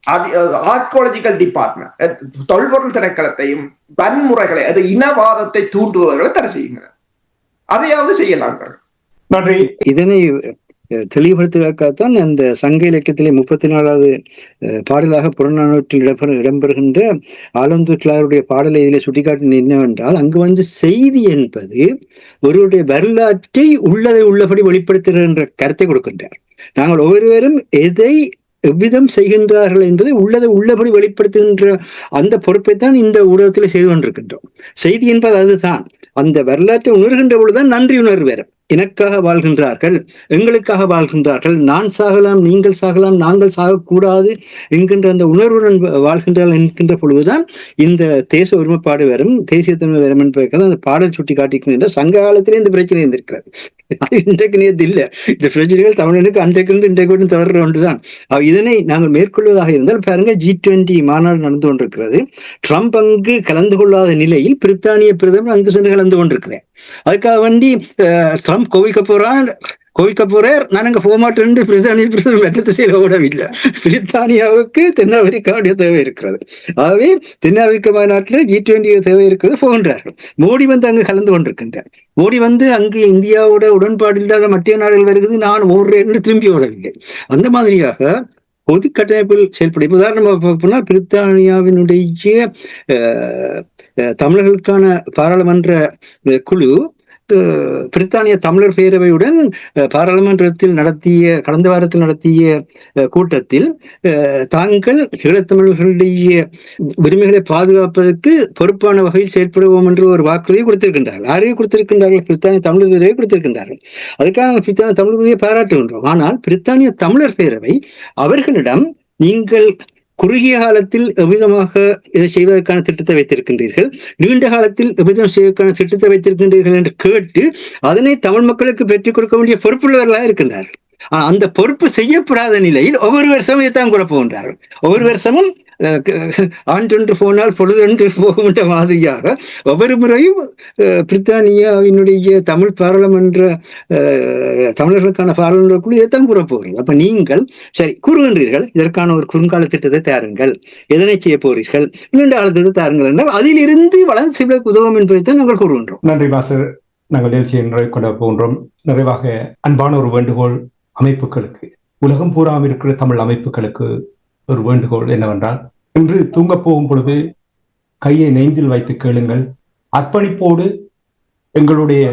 ஆர்கியாலஜிக்கல் டிபார்ட்மெண்ட், தொல்பொருள் திணைக்களத்தையும் வன்முறைகளை, அது இனவாதத்தை தூண்டுபவர்களை தடை செய்யுங்க. அதையாவது செய்யலாம். நன்றி. இதனை தெளிவுபடுத்துவதற்காகத்தான் அந்த சங்க இலக்கியத்திலே 34வது பாடலாக புறநானூற்றில் இடம்பெறுகின்ற ஆலந்தூர் பாடலை இதிலே சுட்டிக்காட்டின என்னவென்றால், அங்கு செய்தி என்பது ஒருவருடைய வரலாற்றை உள்ளதை உள்ளபடி வெளிப்படுத்துகிற என்ற கருத்தை கொடுக்கின்றார். நாங்கள் ஒவ்வொருவரும் எதை எவ்விதம் செய்கின்றார்கள் என்பதை உள்ளதை உள்ளபடி வெளிப்படுத்துகின்ற அந்த பொறுப்பைத்தான் இந்த ஊடகத்தில் செய்து கொண்டிருக்கின்றோம். செய்தி என்பது அதுதான். அந்த வரலாற்றை உணர்கின்ற பொழுதுதான் நன்றி உணர்வு வேறு. எனக்காக வாழ்கின்றார்கள், எங்களுக்காக வாழ்கின்றார்கள், நான் சாகலாம், நீங்கள் சாகலாம், நாங்கள் சாகக்கூடாது என்கின்ற அந்த உணர்வுடன் வாழ்கின்றார்கள் என்கின்ற பொழுதுதான் இந்த தேச ஒருமைப்பாடு வரும், தேசியத்தன்மை வரும் என்பதற்காக அந்த பாடல் சுட்டி காட்டிக்கின்ற சங்க காலத்திலே இந்த பிரச்சனை இருந்திருக்கிறது. இன்றைக்கு நேற்று இல்லை, இந்த பிரச்சனைகள் தமிழனுக்கு அன்றைக்கிருந்து இன்றைக்கு தொடர்ற ஒன்றுதான். இதனை நாங்கள் மேற்கொள்வதாக இருந்தால் பாருங்க, G20 மாநாடு நடந்து கொண்டிருக்கிறது. ட்ரம்ப் அங்கு கலந்து கொள்ளாத நிலையில் பிரித்தானிய பிரதமர் அங்கு சென்று கலந்து கொண்டிருக்கிறேன். அதுக்காக வேண்டி ட்ரம்ப் கோவிக்க போறார், நான் அங்க போக மாட்டேன். பிரித்தானிய பிரதமர் மற்ற திசையில் ஓடவில்லை. பிரித்தானியாவுக்கு தென்னாப்பிரிக்காவுடைய தேவை இருக்கிறது. ஆகவே தென்னாப்பிரிக்க மாநாட்டில் G20 தேவை இருக்கிறது, போகின்றார்கள். மோடி அங்கு கலந்து கொண்டிருக்கின்றார். மோடி அங்கு இந்தியாவோட உடன்பாடு இல்லாத மத்திய நாடுகள் வருகிறது, நான் ஓடுறேன் திரும்பி ஓடவில்லை. அந்த மாதிரியாக பொது கட்டமைப்பில் செயல்படும். உதாரணமாக போனால் பிரித்தானியாவினுடைய தமிழர்களுக்கான பாராளுமன்ற குழு பிரித்தானிய தமிழர் பேரவையுடன் பாராளுமன்றத்தில் கடந்த வாரத்தில் நடத்திய கூட்டத்தில் தாங்கள் ஈழத்தமிழர்களுடைய உரிமைகளை பாதுகாப்பதற்கு பொறுப்பான வகையில் செயல்படுவோம் என்று ஒரு வாக்குறுதியை கொடுத்திருக்கின்றார்கள். யாரையும் கொடுத்திருக்கின்றார்கள்? பிரித்தானிய தமிழர் பேரவை கொடுத்திருக்கின்றார்கள். அதுக்காக பிரித்தானிய தமிழர் பேரவையை பாராட்டுகின்றோம். ஆனால் பிரித்தானிய தமிழர் பேரவை அவர்களிடம், நீங்கள் குறுகிய காலத்தில் எவ்விதமாக இதை செய்வதற்கான திட்டத்தை வைத்திருக்கின்றீர்கள், நீண்ட காலத்தில் எவ்விதம் செய்வதற்கான திட்டத்தை வைத்திருக்கின்றீர்கள் என்று கேட்டு அதனை தமிழ் மக்களுக்கு பெற்றுக் கொடுக்க வேண்டிய பொறுப்புள்ளவர்களாக இருக்கின்றார்கள். அந்த பொறுப்பு செய்யப்படாத நிலையில் ஒவ்வொரு வருஷமும் இதைத்தான் கூட போகின்றார்கள். ஒவ்வொரு வருஷமும் ஆண்டொன்று போனால் பொழுதொன்று போகும் என்ற மாதிரியாக ஒவ்வொரு முறையும் பிரித்தானியாவினுடைய தமிழ் பாராளுமன்ற தமிழர்களுக்கான பாராளுமன்ற குழு இதைத்தான் கூற போகிறீர்கள். அப்ப நீங்கள் சரி கூறுகின்றீர்கள், இதற்கான ஒரு குறுங்கால திட்டத்தை தாருங்கள், எதனை செய்ய போறீர்கள், நீண்ட காலத்தை தாருங்கள் என்றால் அதிலிருந்து வளர்ந்து செய்வதற்கு உதவும் என்பதைத்தான் நாங்கள் கூறுகின்றோம். நன்றி மாஸ்டர். நாங்கள் நிகழ்ச்சியை நிறைவு கொண்டு போகின்றோம். நிறைவாக அன்பான ஒரு வேண்டுகோள் அமைப்புகளுக்கு, உலகம் பூராமல் இருக்கிற தமிழ் அமைப்புகளுக்கு ஒரு வேண்டுகோள் என்னவென்றால், இன்று தூங்க போகும் பொழுது கையை நெஞ்சில் வைத்து கேளுங்கள். அர்ப்பணிப்போடு எங்களுடைய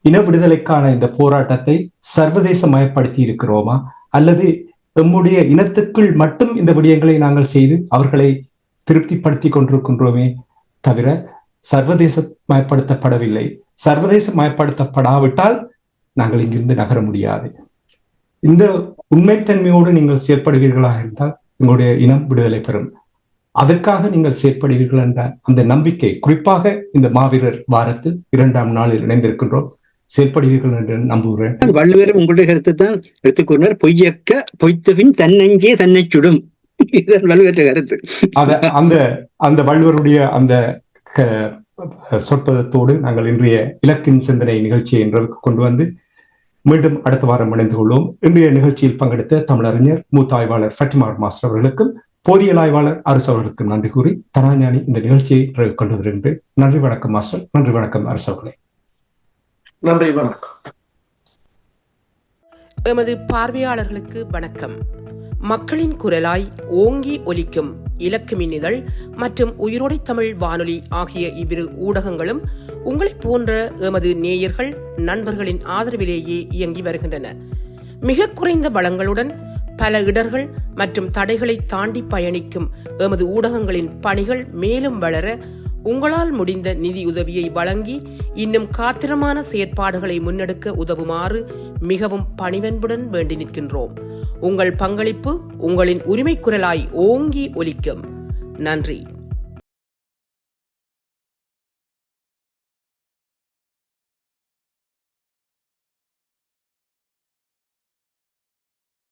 இன விடுதலைக்கான இந்த போராட்டத்தை சர்வதேச மயப்படுத்தி இருக்கிறோமா, அல்லது நம்முடைய இனத்துக்குள் மட்டும் இந்த விடயங்களை நாங்கள் செய்து அவர்களை திருப்திப்படுத்தி கொண்டிருக்கின்றோமே தவிர சர்வதேசமயப்படுத்தப்படவில்லை. சர்வதேசமயப்படுத்தப்படாவிட்டால் நாங்கள் இங்கிருந்து நகர முடியாது. இந்த உண்மைத்தன்மையோடு நீங்கள் செயற்படுவீர்களாக இருந்தால் உங்களுடைய இனம் விடுதலை பெறும். அதற்காக நீங்கள் செயற்படுவீர்கள் என்ற அந்த நம்பிக்கை, குறிப்பாக இந்த மாவீரர் வாரத்தில் 2ஆம் நாளில் இணைந்திருக்கின்றோம், செயற்படுவீர்கள் என்று நம்புகிறேன். வள்ளுவர் உங்களுடைய கருத்தை தான் எடுத்துக்கொண்டார். பொய்யக்க பொய்த்தபின் தன்னஞ்சே தன்னை சுடும். இதுதான் வள்ளுவற்ற கருத்து. அந்த வள்ளுவருடைய அந்த சொற்பதத்தோடு நாங்கள் இன்றைய இலக்கின் சிந்தனை நிகழ்ச்சியை இன்றைக்கு கொண்டு வந்து மீண்டும் அடுத்த வாரம் இணைந்து கொள்வோம். இன்றைய நிகழ்ச்சியில் பங்கெடுத்த தமிழறிஞர் மூத்த ஆய்வாளர் ஃபட்டிமார் மாஸ்டர் அவர்களுக்கும் போரியல் ஆய்வாளர் அரசு அவர்களுக்கும் நன்றி கூறி தனாஞானி இந்த நிகழ்ச்சியை கொண்டு வருகின்றேன். நன்றி, வணக்கம் மாஸ்டர். நன்றி, வணக்கம் அரசு அவர்களே. நன்றி, வணக்கம். எமது பார்வையாளர்களுக்கு வணக்கம். மக்களின் குரலாய் ஓங்கி ஒலிக்கும் இலக்கு மின்னிதழ் மற்றும் உயிரோடை தமிழ் வானொலி ஆகிய இவ்விரு ஊடகங்களும் உங்களைப் போன்ற எமது நேயர்கள் நண்பர்களின் ஆதரவிலேயே இயங்கி வருகின்றன. மிக குறைந்த வளங்களுடன் பல இடர்கள் மற்றும் தடைகளை தாண்டி பயணிக்கும் எமது ஊடகங்களின் பணிகள் மேலும் வளர உங்களால் முடிந்த நிதியுதவியை வழங்கி இன்னும் காத்திரமான செயற்பாடுகளை முன்னெடுக்க உதவுமாறு மிகவும் பணிவன்புடன் வேண்டி நிற்கின்றோம். உங்கள் பங்களிப்பு உங்களின் உரிமை குரலாய் ஓங்கி ஒலிக்கும். நன்றி.